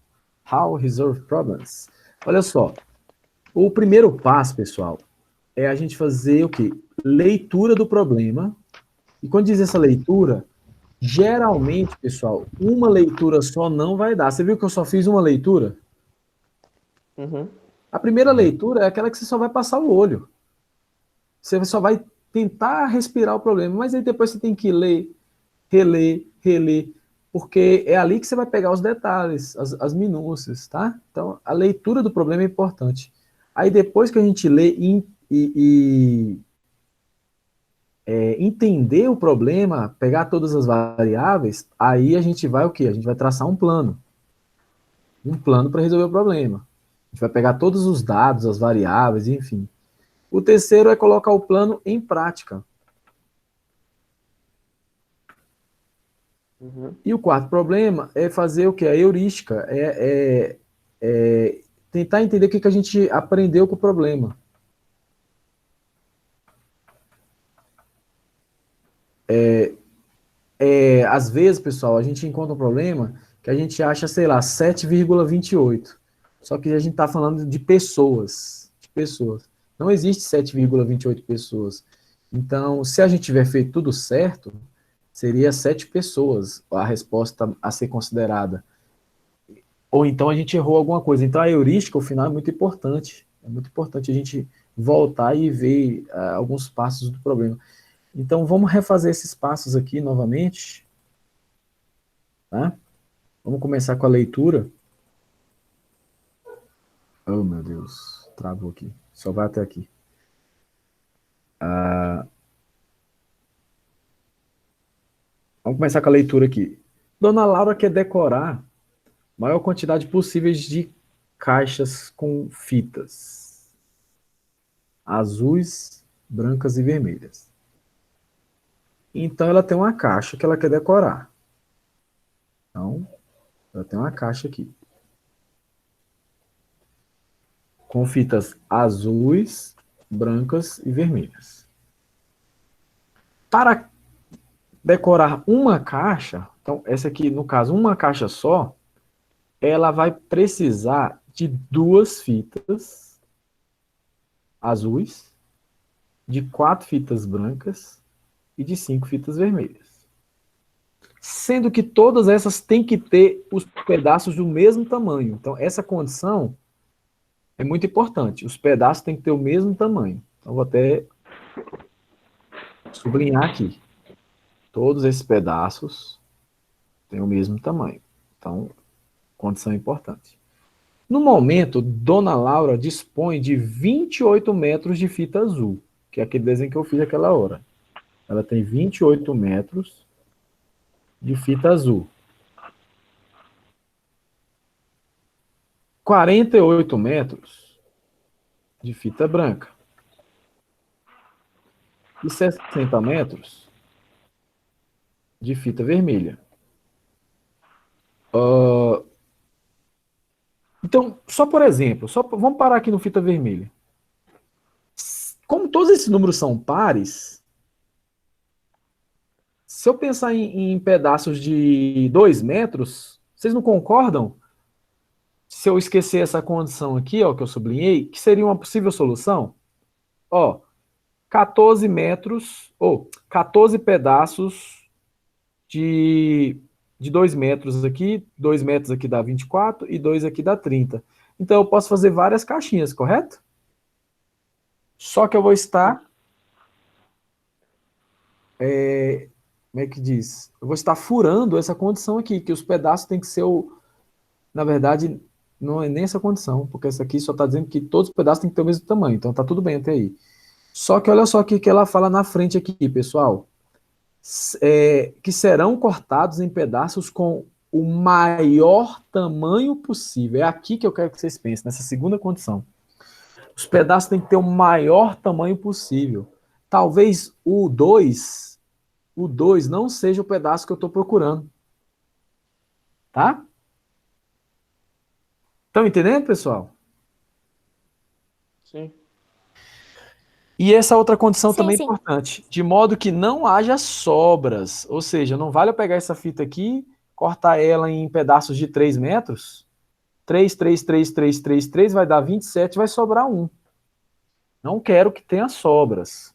How resolve problems. Olha só, o primeiro passo, pessoal, é a gente fazer o quê? Leitura do problema. E quando diz essa leitura, geralmente, pessoal, uma leitura só não vai dar. Você viu que eu só fiz uma leitura? Uhum. A primeira leitura é aquela que você só vai passar o olho. Você só vai tentar respirar o problema, mas aí depois você tem que ler, reler, reler, porque é ali que você vai pegar os detalhes, as minúcias, tá? Então, a leitura do problema é importante. Aí depois que a gente lê entender o problema, pegar todas as variáveis, aí a gente vai o quê? A gente vai traçar um plano. Um plano para resolver o problema. A gente vai pegar todos os dados, as variáveis, enfim. O terceiro é colocar o plano em prática. Uhum. E o quarto problema é fazer o quê? A heurística, tentar entender o que a gente aprendeu com o problema. Às vezes, pessoal, a gente encontra um problema que a gente acha, sei lá, 7,28. Só que a gente está falando de pessoas. De pessoas. Não existe 7,28 pessoas. Então, se a gente tiver feito tudo certo, seria 7 pessoas a resposta a ser considerada. Ou então a gente errou alguma coisa. Então a heurística, ao final, é muito importante. É muito importante a gente voltar e ver alguns passos do problema. Então vamos refazer esses passos aqui novamente. Tá? Vamos começar com a leitura. Oh, meu Deus. Travou aqui. Só vai até aqui. Vamos começar com a leitura aqui. Dona Laura quer decorar a maior quantidade possível de caixas com fitas azuis, brancas e vermelhas. Então ela tem uma caixa que ela quer decorar. Então, ela tem uma caixa aqui. Com fitas azuis, brancas e vermelhas. Para decorar uma caixa, então essa aqui, no caso, uma caixa só, ela vai precisar de 2 fitas azuis, de 4 fitas brancas e de 5 fitas vermelhas. Sendo que todas essas têm que ter os pedaços do mesmo tamanho. Então, essa condição é muito importante. Os pedaços têm que ter o mesmo tamanho. Então, vou até sublinhar aqui. Todos esses pedaços têm o mesmo tamanho. Então, condição importante. No momento, Dona Laura dispõe de 28 metros de fita azul, que é aquele desenho que eu fiz aquela hora. Ela tem 28 metros de fita azul. 48 metros de fita branca. E 60 metros de fita vermelha. Então, só por exemplo, vamos parar aqui no fita vermelha. Como todos esses números são pares, se eu pensar em pedaços de 2 metros, vocês não concordam? Se eu esquecer essa condição aqui, ó, que eu sublinhei, que seria uma possível solução? Ó, 14 metros, ou 14 pedaços de 2 metros aqui, 2 metros aqui dá 24 e 2 aqui dá 30. Então eu posso fazer várias caixinhas, correto? Só que eu vou estar... como é que diz? Eu vou estar furando essa condição aqui, que os pedaços têm que ser Na verdade, não é nem essa condição, porque essa aqui só está dizendo que todos os pedaços têm que ter o mesmo tamanho, então tá tudo bem até aí. Só que olha só o que ela fala na frente aqui, pessoal. Que serão cortados em pedaços com o maior tamanho possível. É aqui que eu quero que vocês pensem, nessa segunda condição. Os pedaços têm que ter o maior tamanho possível. Talvez o 2 não seja o pedaço que eu estou procurando. Tá? Estão entendendo, pessoal? Sim. E essa outra condição Sim, também é sim. importante, de modo que não haja sobras. Ou seja, não vale eu pegar essa fita aqui, cortar ela em pedaços de 3 metros, 3, 3, 3, 3, 3, 3, vai dar 27, vai sobrar 1. Não quero que tenha sobras.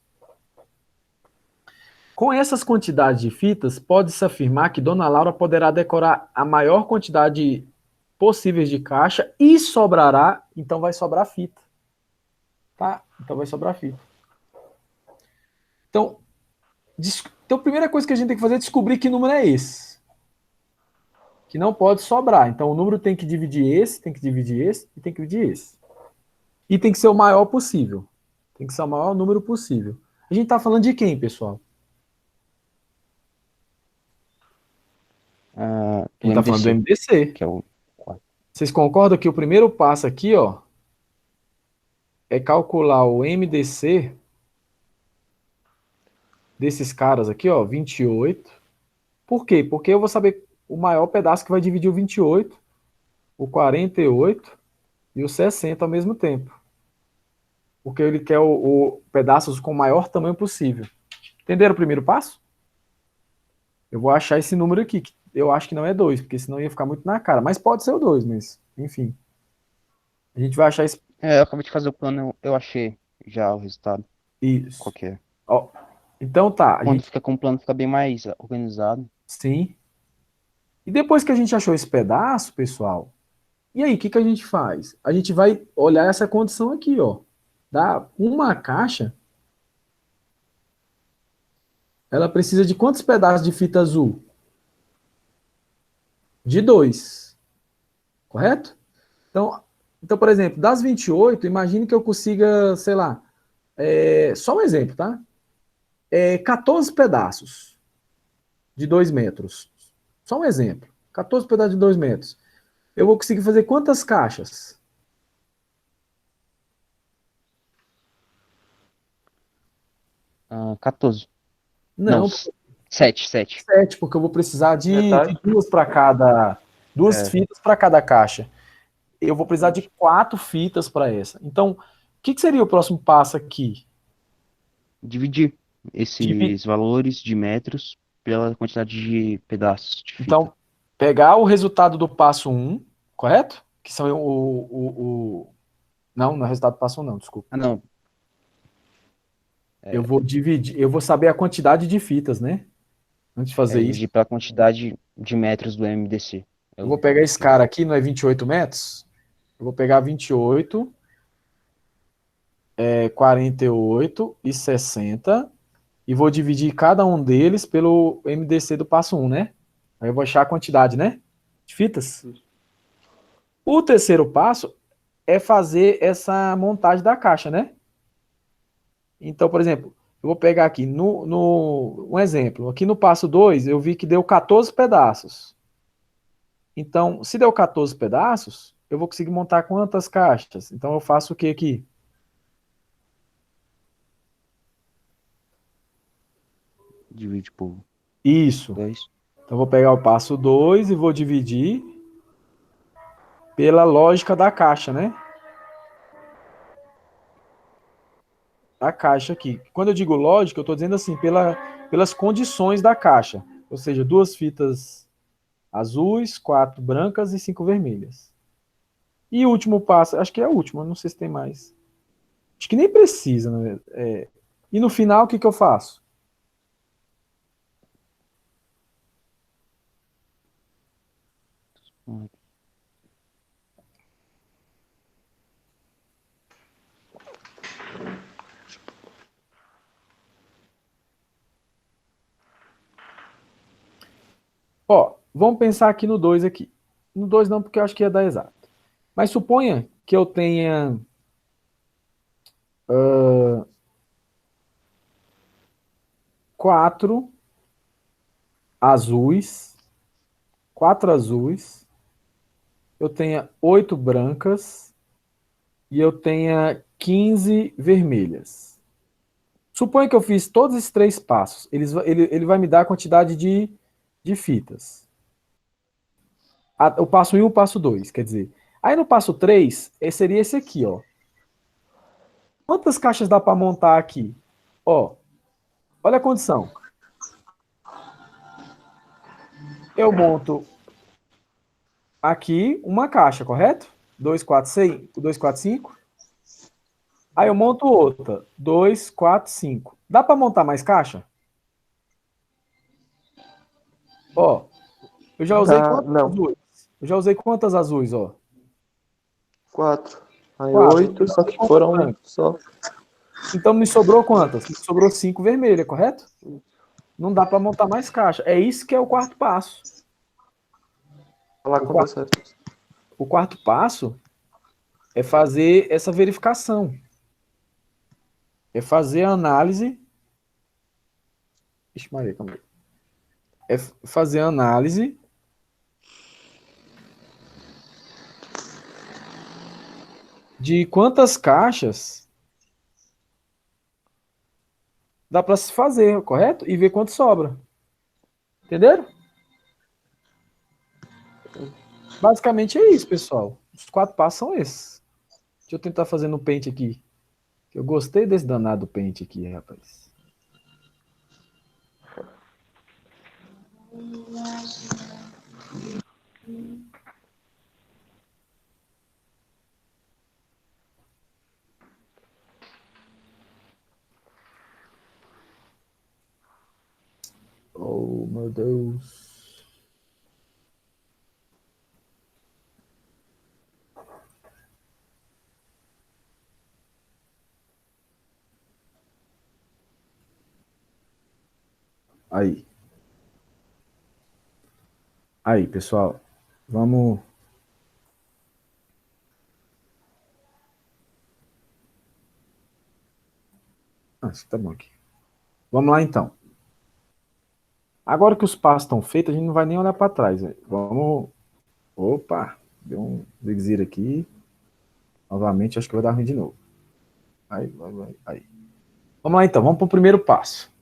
Com essas quantidades de fitas, pode-se afirmar que Dona Laura poderá decorar a maior quantidade possíveis de caixa e sobrará, então vai sobrar fita. Tá? Então vai sobrar fita. Então, a primeira coisa que a gente tem que fazer é descobrir que número é esse. Que não pode sobrar. Então, o número tem que dividir esse, tem que dividir esse e tem que dividir esse. E tem que ser o maior possível. Tem que ser o maior número possível. A gente está falando de quem, pessoal? A gente está falando do MDC. Que é o... Vocês concordam que o primeiro passo aqui, ó, é calcular o MDC desses caras aqui, ó, 28 Por quê? Porque eu vou saber o maior pedaço que vai dividir o 28, o 48 e o 60 ao mesmo tempo. Porque ele quer o pedaços com o maior tamanho possível. Entenderam o primeiro passo? Eu vou achar esse número aqui, que eu acho que não é 2, porque senão ia ficar muito na cara. Mas pode ser o 2, mas, enfim. A gente vai achar esse. Eu acabei de fazer o plano, eu achei já o resultado. Isso. Qual que é? Ó, então tá. Quando fica com o plano, fica bem mais organizado. Sim. E depois que a gente achou esse pedaço, pessoal, e aí, o que, que a gente faz? A gente vai olhar essa condição aqui, ó. Dá uma caixa, ela precisa de quantos pedaços de fita azul? De 2. Correto? Então, por exemplo, das 28, imagine que eu consiga, sei lá, só um exemplo, tá? 14 pedaços de 2 metros. Só um exemplo. 14 pedaços de 2 metros. Eu vou conseguir fazer quantas caixas? Ah, 14. Não, Não, 7. 7, porque eu vou precisar de Metade. duas para cada. Duas fitas para cada caixa. Eu vou precisar de 4 fitas para essa. Então, o que seria o próximo passo aqui? Dividir esses valores de metros pela quantidade de pedaços de fita. Então, pegar o resultado do passo 1, correto? Que são Não, não é o resultado do passo 1, não, desculpa. Ah, não. Eu vou dividir, eu vou saber a quantidade de fitas, né? Antes de fazer isso. Dividir pela quantidade de metros do MDC. Eu vou pegar esse cara aqui, não é 28 metros? Eu vou pegar 28, 48 e 60 e vou dividir cada um deles pelo MDC do passo 1, né? Aí eu vou achar a quantidade, né? De fitas. O terceiro passo é fazer essa montagem da caixa, né? Então, por exemplo, eu vou pegar aqui um exemplo. Aqui no passo 2, eu vi que deu 14 pedaços. Então, se deu 14 pedaços, eu vou conseguir montar quantas caixas? Então, eu faço o que aqui? Divide por Isso. 2. Então, eu vou pegar o passo 2 e vou dividir pela lógica da caixa, né? Da caixa aqui. Quando eu digo lógica, eu estou dizendo assim, pelas condições da caixa. Ou seja, 2 fitas azuis, 4 brancas e 5 vermelhas. E o último passo, acho que é o último, não sei se tem mais. Acho que nem precisa, né? E no final, o que eu faço? Ó, vamos pensar aqui no 2 aqui. No 2 não, porque eu acho que ia dar exato. Mas suponha que eu tenha 4 azuis, 4 azuis, eu tenha 8 brancas e eu tenha 15 vermelhas. Suponha que eu fiz todos esses 3 passos. Ele vai me dar a quantidade de fitas. O passo 1 e o passo 2, quer dizer. Aí no passo 3, seria esse aqui, ó. Quantas caixas dá para montar aqui? Ó, olha a condição. Eu monto aqui uma caixa, correto? 2, 4, 6, 2, 4, 5. Aí eu monto outra. 2, 4, 5. Dá para montar mais caixa? Ó, eu já usei quantas azuis? Eu já usei quantas azuis, ó? 4. Aí 4. 8, só que foram só. Então me sobrou quantas? Me sobrou 5 vermelhas, correto? Não dá para montar mais caixa. É isso que é o quarto passo. Falar com você. O quarto passo é fazer essa verificação. É fazer a análise. Ixi, Maria, calma aí. É fazer a análise de quantas caixas dá para se fazer, correto? E ver quanto sobra. Entenderam? Basicamente é isso, pessoal. Os 4 passos são esses. Deixa eu tentar fazer no Paint aqui. Eu gostei desse danado Paint aqui, rapaz. Oh, meu Deus. Aí. Aí, pessoal. Vamos. Acho que tá bom aqui. Vamos lá, então. Agora que os passos estão feitos, a gente não vai nem olhar para trás. Né? Vamos. Opa! Deu um exir aqui. Novamente, acho que vai dar ruim de novo. Aí, vai. Aí. Vamos lá, então. Vamos para o primeiro passo.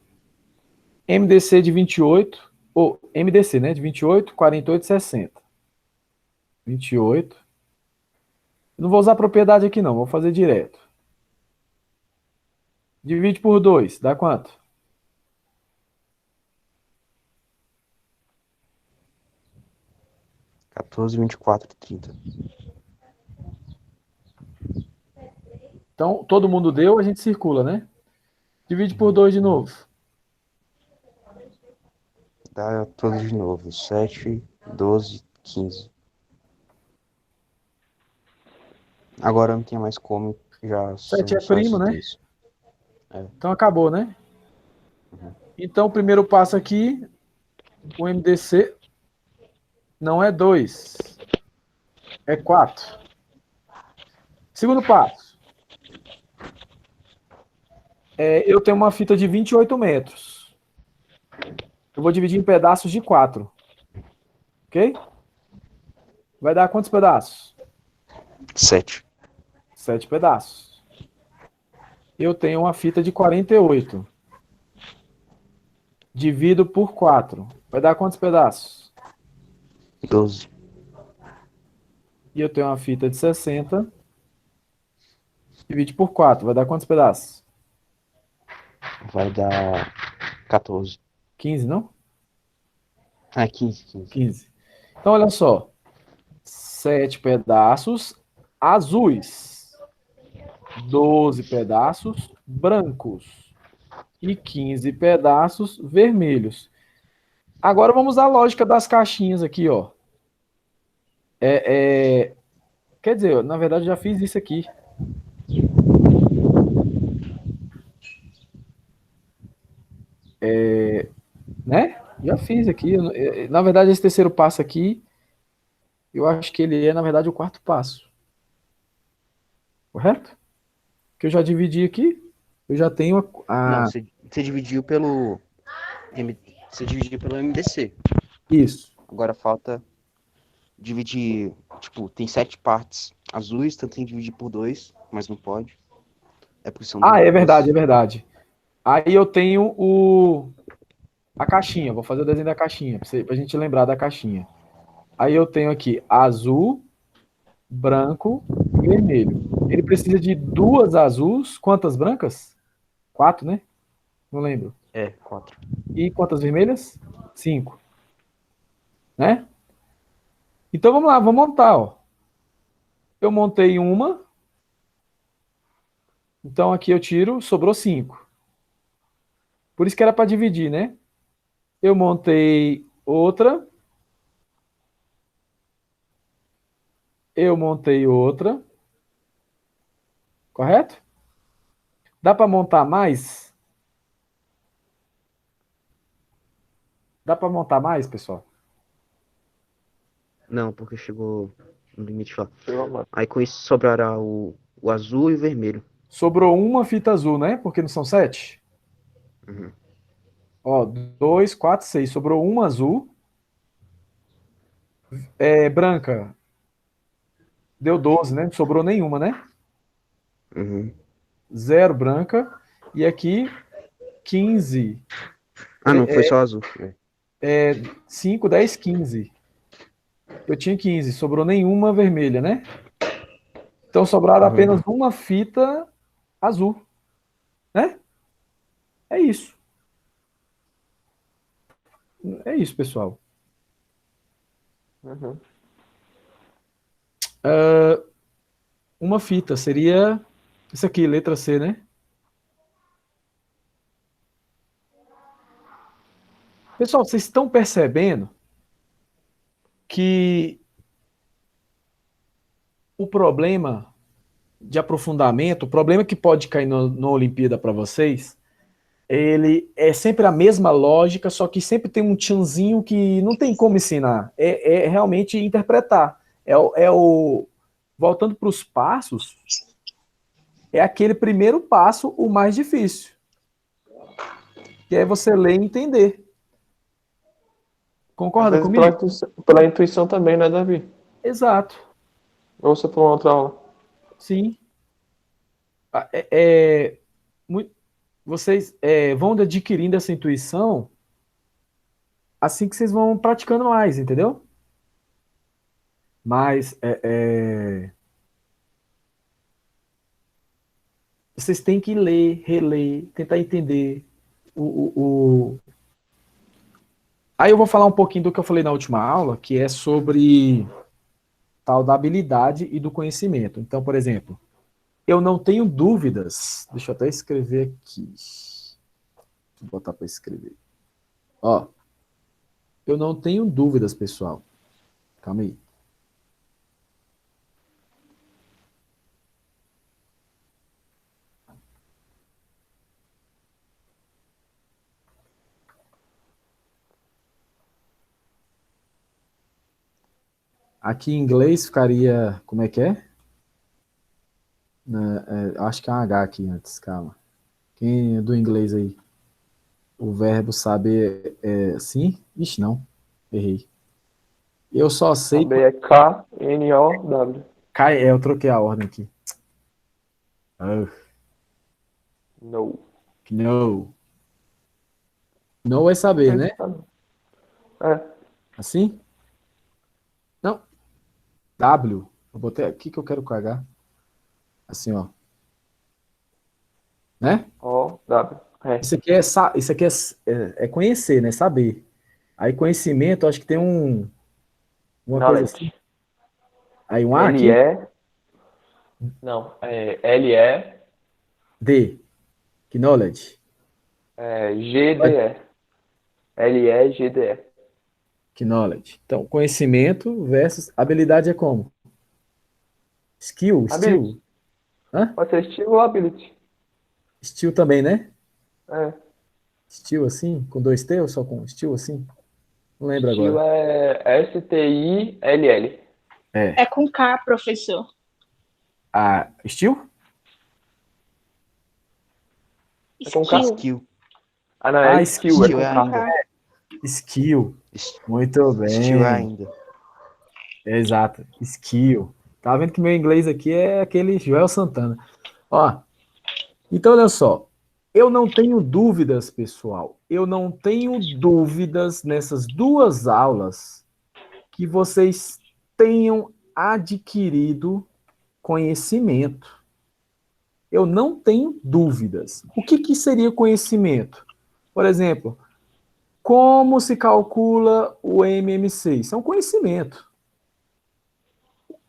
MDC de 28. Ou MDC, né? De 28, 48, 60. 28. Eu não vou usar propriedade aqui, não. Vou fazer direto. Divide por 2. Dá quanto? 14, 24, 30. Então, todo mundo deu, a gente circula, né? Divide por 2 de novo. Dá todos de novo. 7, 12, 15. Agora não tem mais como. Já 7 é são só primo, esses né? dois. Então acabou, né? Então o primeiro passo aqui, o MDC não é 2, é 4. Segundo passo. Eu tenho uma fita de 28 metros. Eu vou dividir em pedaços de 4. Ok? Vai dar quantos pedaços? 7. 7 pedaços. Eu tenho uma fita de 48. Divido por 4. Vai dar quantos pedaços? 12. E eu tenho uma fita de 60. Divide por 4. Vai dar quantos pedaços? Vai dar 14. 15, não? Ah, 15. 15. Então, olha só. 7 pedaços azuis. 12 pedaços brancos. E 15 pedaços vermelhos. Agora vamos à lógica das caixinhas aqui, ó. Quer dizer, na verdade, eu já fiz isso aqui. Né? Já fiz aqui. Na verdade, esse terceiro passo aqui, eu acho que ele é, na verdade, o quarto passo. Correto? Que eu já dividi aqui. Eu já tenho Não, você dividiu pelo. Você dividiu pelo MDC. Isso. Agora falta dividir. Tipo, tem 7 partes azuis, então tem que dividir por 2, mas não pode. É porque são É duas. verdade, é verdade. Aí eu tenho a caixinha. Vou fazer o desenho da caixinha, pra gente lembrar da caixinha. Aí eu tenho aqui azul, branco e vermelho. Ele precisa de 2 azuis. Quantas brancas? 4, né? Não lembro. 4. E quantas vermelhas? 5. Né? Então vamos lá, vamos montar, ó. Eu montei uma. Então aqui eu tiro, sobrou 5. Por isso que era para dividir, né? Eu montei outra. Eu montei outra. Correto? Dá para montar mais? Dá para montar mais, pessoal? Não, porque chegou no limite lá. Chegou, Aí com isso sobrará o azul e o vermelho. Sobrou uma fita azul, né? Porque não são 7? Uhum. Ó, 2, 4, 6. Sobrou uma azul. Branca. Deu 12, né? Não sobrou nenhuma, né? Uhum. 0 branca. E aqui, 15. Ah, não, foi só azul. 5, 10, 15. Eu tinha 15, sobrou nenhuma vermelha, né? Então sobraram apenas uma fita azul, né? É isso. É isso, pessoal. Uhum. Uma fita seria isso aqui, letra C, né? Pessoal, vocês estão percebendo que o problema de aprofundamento, o problema que pode cair na Olimpíada para vocês, ele é sempre a mesma lógica, só que sempre tem um tchanzinho que não tem como ensinar. É realmente interpretar. Voltando para os passos, é aquele primeiro passo o mais difícil. Que é você ler e entender. Às Concorda vezes comigo? pela intuição também, né, Davi? Exato. Ou você for uma outra aula. Sim. Vocês vão adquirindo essa intuição assim que vocês vão praticando mais, entendeu? Mas vocês têm que ler, reler, tentar entender Aí eu vou falar um pouquinho do que eu falei na última aula, que é sobre tal da habilidade e do conhecimento. Então, por exemplo, eu não tenho dúvidas. Deixa eu até escrever aqui. Vou botar para escrever. Ó, eu não tenho dúvidas, pessoal. Calma aí. Aqui em inglês ficaria. Como é que é? Acho que é um H aqui antes, calma. Quem é do inglês aí? O verbo saber é sim? Ixi, não. Errei. Eu só sei. Saber é K-N-O-W. Eu troquei a ordem aqui. No. No. No é saber, né? É. Assim? Não. W. Eu botei aqui que eu quero com H. Assim, ó. Né? O-W. É. Isso aqui é conhecer, né? Saber. Aí conhecimento, acho que tem uma coisa assim. Knowledge. Aí um A aqui. L-E. Não. L-E. D. Knowledge. G-D-E. L-E-G-D-E. Knowledge. Então, conhecimento versus habilidade é como? Skill. Ability. Hã? Pode ser skill ou ability. Skill também, né? É. Skill assim? Com 2T ou só com skill assim? Não lembro Skill agora. é S-T-I-L-L. É com K, professor. Skill? É com K? Skill. Skill. Ah, não, é skill, skill é com ainda. K. Skill. Muito bem. Skill ainda. Exato. Skill. Tá vendo que meu inglês aqui é aquele Joel Santana. Ó. Então, olha só. Eu não tenho dúvidas, pessoal. Eu não tenho dúvidas nessas duas aulas que vocês tenham adquirido conhecimento. Eu não tenho dúvidas. O que seria conhecimento? Por exemplo, como se calcula o MMC? Isso é um conhecimento.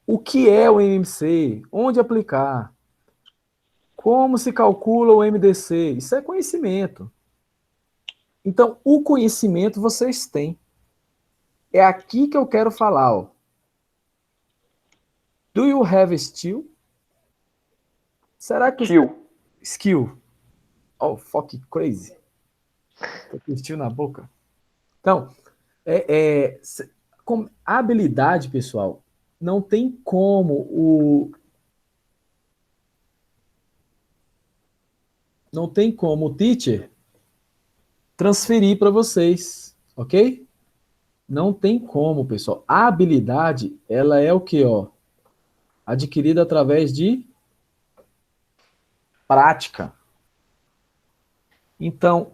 O que é o MMC? Onde aplicar? Como se calcula o MDC? Isso é conhecimento. Então, o conhecimento vocês têm. É aqui que eu quero falar. Ó. Do you have skill? Será que... Skill. Oh, fuck crazy. Tô com skill na boca. Então, com a habilidade, pessoal, não tem como o teacher transferir para vocês, ok? Não tem como, pessoal. A habilidade, ela é o quê, ó? Adquirida através de prática. Então,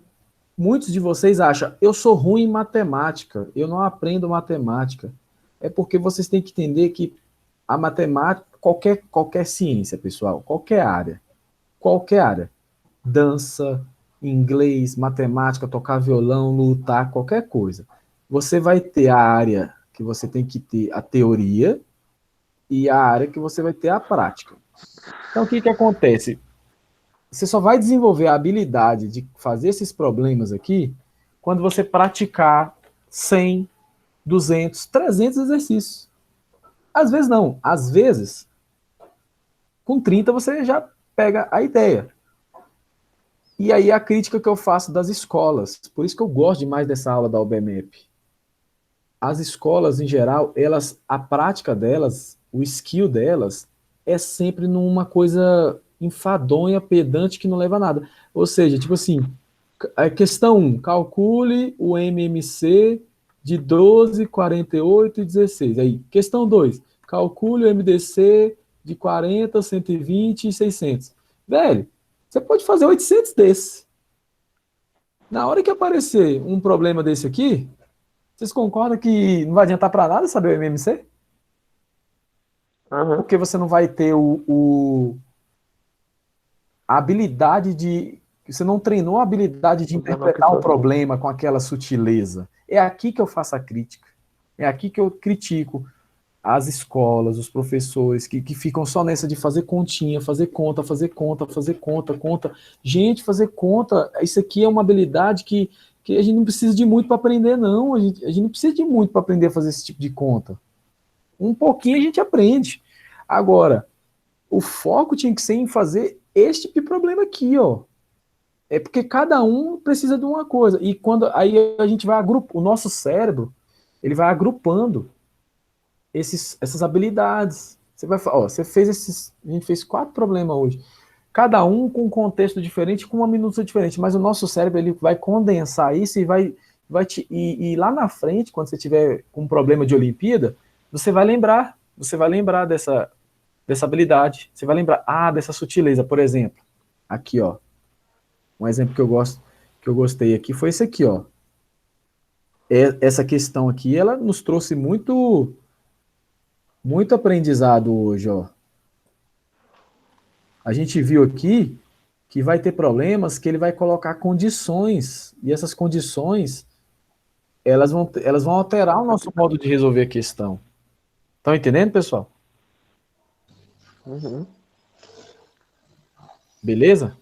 muitos de vocês acham, eu sou ruim em matemática, eu não aprendo matemática. É porque vocês têm que entender que a matemática, qualquer ciência, pessoal, qualquer área, dança, inglês, matemática, tocar violão, lutar, qualquer coisa. Você vai ter a área que você tem que ter a teoria e a área que você vai ter a prática. Então, o que acontece? Você só vai desenvolver a habilidade de fazer esses problemas aqui quando você praticar 100, 200, 300 exercícios. Às vezes não. Às vezes, com 30 você já pega a ideia. E aí a crítica que eu faço das escolas. Por isso que eu gosto demais dessa aula da UBMEP. As escolas, em geral, a prática delas, o skill delas, é sempre numa coisa enfadonha, pedante, que não leva a nada. Ou seja, tipo assim, questão 1, calcule o MMC de 12, 48 e 16. Aí, questão 2, calcule o MDC de 40, 120 e 600. Velho, você pode fazer 800 desse. Na hora que aparecer um problema desse aqui, vocês concordam que não vai adiantar para nada saber o MMC? Aham. Porque você não vai ter a habilidade de... Você não treinou a habilidade de interpretar o problema com aquela sutileza. É aqui que eu faço a crítica. É aqui que eu critico as escolas, os professores, que ficam só nessa de fazer continha, fazer conta, fazer conta, fazer conta, conta. Gente, fazer conta, isso aqui é uma habilidade que a gente não precisa de muito para aprender, não. A gente não precisa de muito para aprender a fazer esse tipo de conta. Um pouquinho a gente aprende. Agora, o foco tinha que ser em fazer este tipo de problema aqui, ó. É porque cada um precisa de uma coisa. E quando aí a gente vai agrupando, o nosso cérebro, ele vai agrupando essas habilidades. Você vai, ó, você fez a gente fez 4 problemas hoje. Cada um com um contexto diferente, com uma minuta diferente, mas o nosso cérebro ele vai condensar isso e lá na frente, quando você tiver com um problema de Olimpíada, você vai lembrar dessa habilidade, você vai lembrar, dessa sutileza, por exemplo. Aqui, ó. Um exemplo que eu gostei aqui foi esse aqui, ó. Essa questão aqui, ela nos trouxe muito aprendizado hoje, ó. A gente viu aqui que vai ter problemas que ele vai colocar condições, e essas condições, elas vão alterar o nosso modo de resolver a questão. Estão entendendo, pessoal? Uhum. Beleza?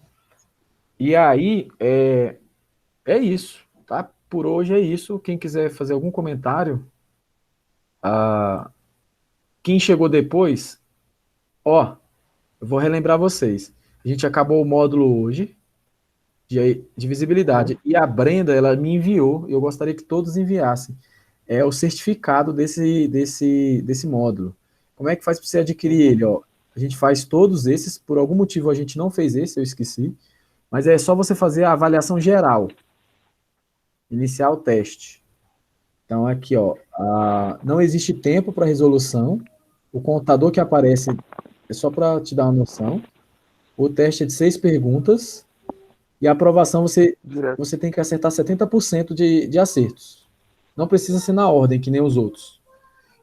E aí, é isso, tá? Por hoje é isso. Quem quiser fazer algum comentário, quem chegou depois, ó, eu vou relembrar vocês. A gente acabou o módulo hoje de visibilidade. E a Brenda, ela me enviou, e eu gostaria que todos enviassem, o certificado desse módulo. Como é que faz para você adquirir ele? Ó, a gente faz todos esses, por algum motivo a gente não fez esse, eu esqueci, mas é só você fazer a avaliação geral. Iniciar o teste. Então, aqui, ó, não existe tempo para resolução. O contador que aparece é só para te dar uma noção. O teste é de 6 perguntas. E a aprovação, você tem que acertar 70% de acertos. Não precisa ser na ordem, que nem os outros.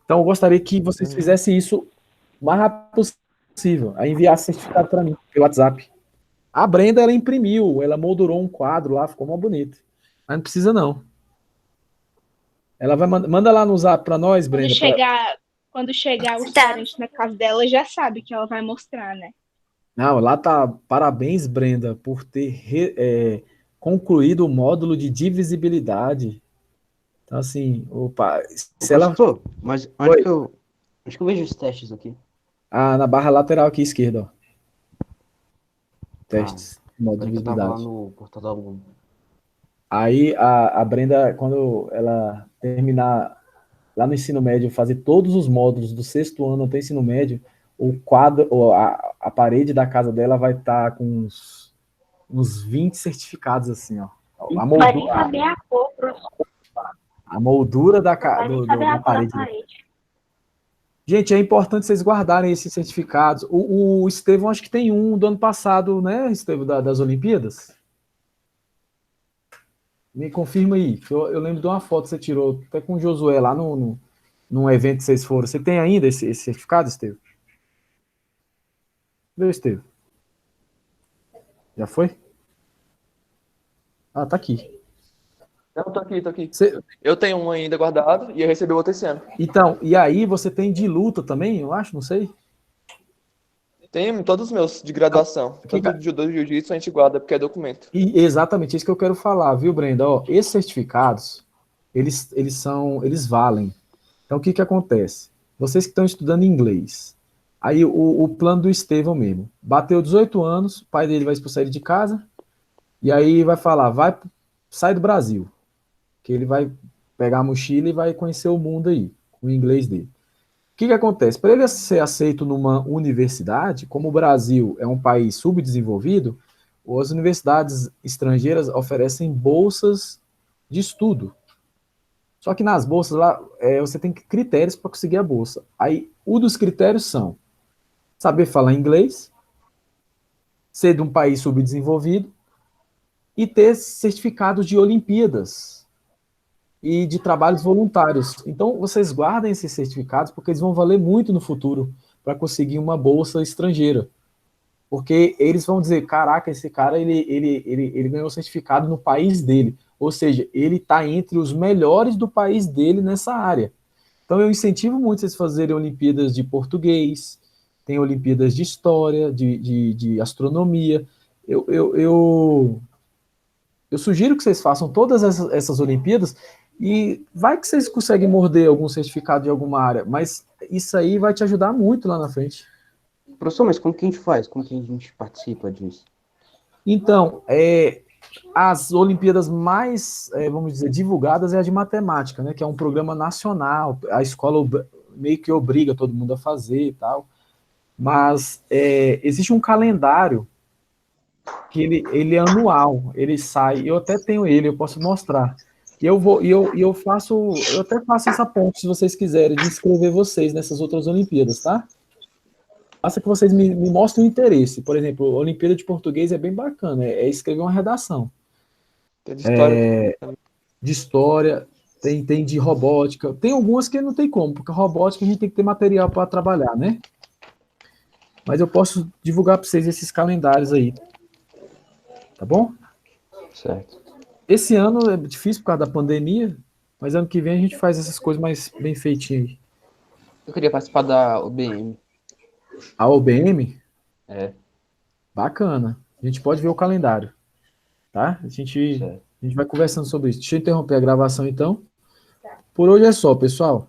Então, eu gostaria que vocês fizessem isso o mais rápido possível. Aí enviasse certificado para mim, pelo WhatsApp. A Brenda, ela imprimiu, ela moldurou um quadro lá, ficou mó bonito. Mas não precisa, não. Ela vai manda lá no zap para nós, Brenda. Quando chegar os parentes na casa dela, já sabe que ela vai mostrar, né? Não, lá tá. Parabéns, Brenda, por ter concluído o módulo de divisibilidade. Então, assim, opa. Se ela... Professor, mas onde que eu vejo os testes aqui? Na barra lateral aqui, esquerda, ó. Testes. Módulo de Eu tava lá visibilidade. no portal do aluno. Aí a Brenda, quando ela terminar lá no ensino médio, fazer todos os módulos do 6º ano até ensino médio, o quadro, a parede da casa dela vai estar com uns 20 certificados, assim, ó. A moldura, Vai nem saber a cor, professor. a moldura da Vai nem saber a da cor da parede. parede. Gente, é importante vocês guardarem esses certificados. O Estevão, acho que tem um do ano passado, né, Estevão, das Olimpíadas? Me confirma aí, que eu lembro de uma foto que você tirou até com o Josué lá no num evento que vocês foram. Você tem ainda esse certificado, Estevam? Cadê o Estevam? Já foi? Ah, tá aqui. Não, tô aqui, tô aqui. Você- Eu tenho um ainda guardado e eu recebi o outro esse ano. Então, e aí você tem de luta também, eu acho, não sei. Tenho todos os meus de graduação. Que Tanto de judô e jiu-jitsu a gente guarda porque é documento. E exatamente isso que eu quero falar, viu, Brenda? Ó, esses certificados, eles valem. Então, o que que acontece? Vocês que estão estudando inglês, aí o plano do Estevão mesmo, bateu 18 anos, o pai dele vai expulsar ele de casa, e aí vai falar, sai do Brasil, que ele vai pegar a mochila e vai conhecer o mundo aí, com o inglês dele. O que que acontece? Para ele ser aceito numa universidade, como o Brasil é um país subdesenvolvido, as universidades estrangeiras oferecem bolsas de estudo. Só que nas bolsas lá, você tem critérios para conseguir a bolsa. Aí, um dos critérios são saber falar inglês, ser de um país subdesenvolvido e ter certificados de Olimpíadas e de trabalhos voluntários. Então, vocês guardem esses certificados porque eles vão valer muito no futuro para conseguir uma bolsa estrangeira. Porque eles vão dizer, caraca, esse cara, ele ganhou certificado no país dele. Ou seja, ele está entre os melhores do país dele nessa área. Então, eu incentivo muito vocês fazerem Olimpíadas de português, tem Olimpíadas de história, de astronomia. Eu sugiro que vocês façam todas essas Olimpíadas e vai que vocês conseguem morder algum certificado de alguma área, mas isso aí vai te ajudar muito lá na frente. Professor, mas como que a gente faz? Como que a gente participa disso? Então, as Olimpíadas mais, vamos dizer, divulgadas é a de matemática, né? Que é um programa nacional, a escola meio que obriga todo mundo a fazer e tal. Mas existe um calendário que ele é anual, ele sai, eu até tenho ele, eu posso mostrar. E eu até faço essa ponte, se vocês quiserem, de inscrever vocês nessas outras Olimpíadas, tá? Basta que vocês me mostrem o interesse. Por exemplo, a Olimpíada de Português é bem bacana, é escrever uma redação. Tem de história. De história, tem de robótica, tem algumas que não tem como, porque robótica a gente tem que ter material para trabalhar, né? Mas eu posso divulgar para vocês esses calendários aí. Tá bom? Certo. Esse ano é difícil por causa da pandemia, mas ano que vem a gente faz essas coisas mais bem feitinhas aí. Eu queria participar da UBM. A OBM? É. Bacana. A gente pode ver o calendário. Tá? A gente vai conversando sobre isso. Deixa eu interromper a gravação então. Por hoje é só, pessoal.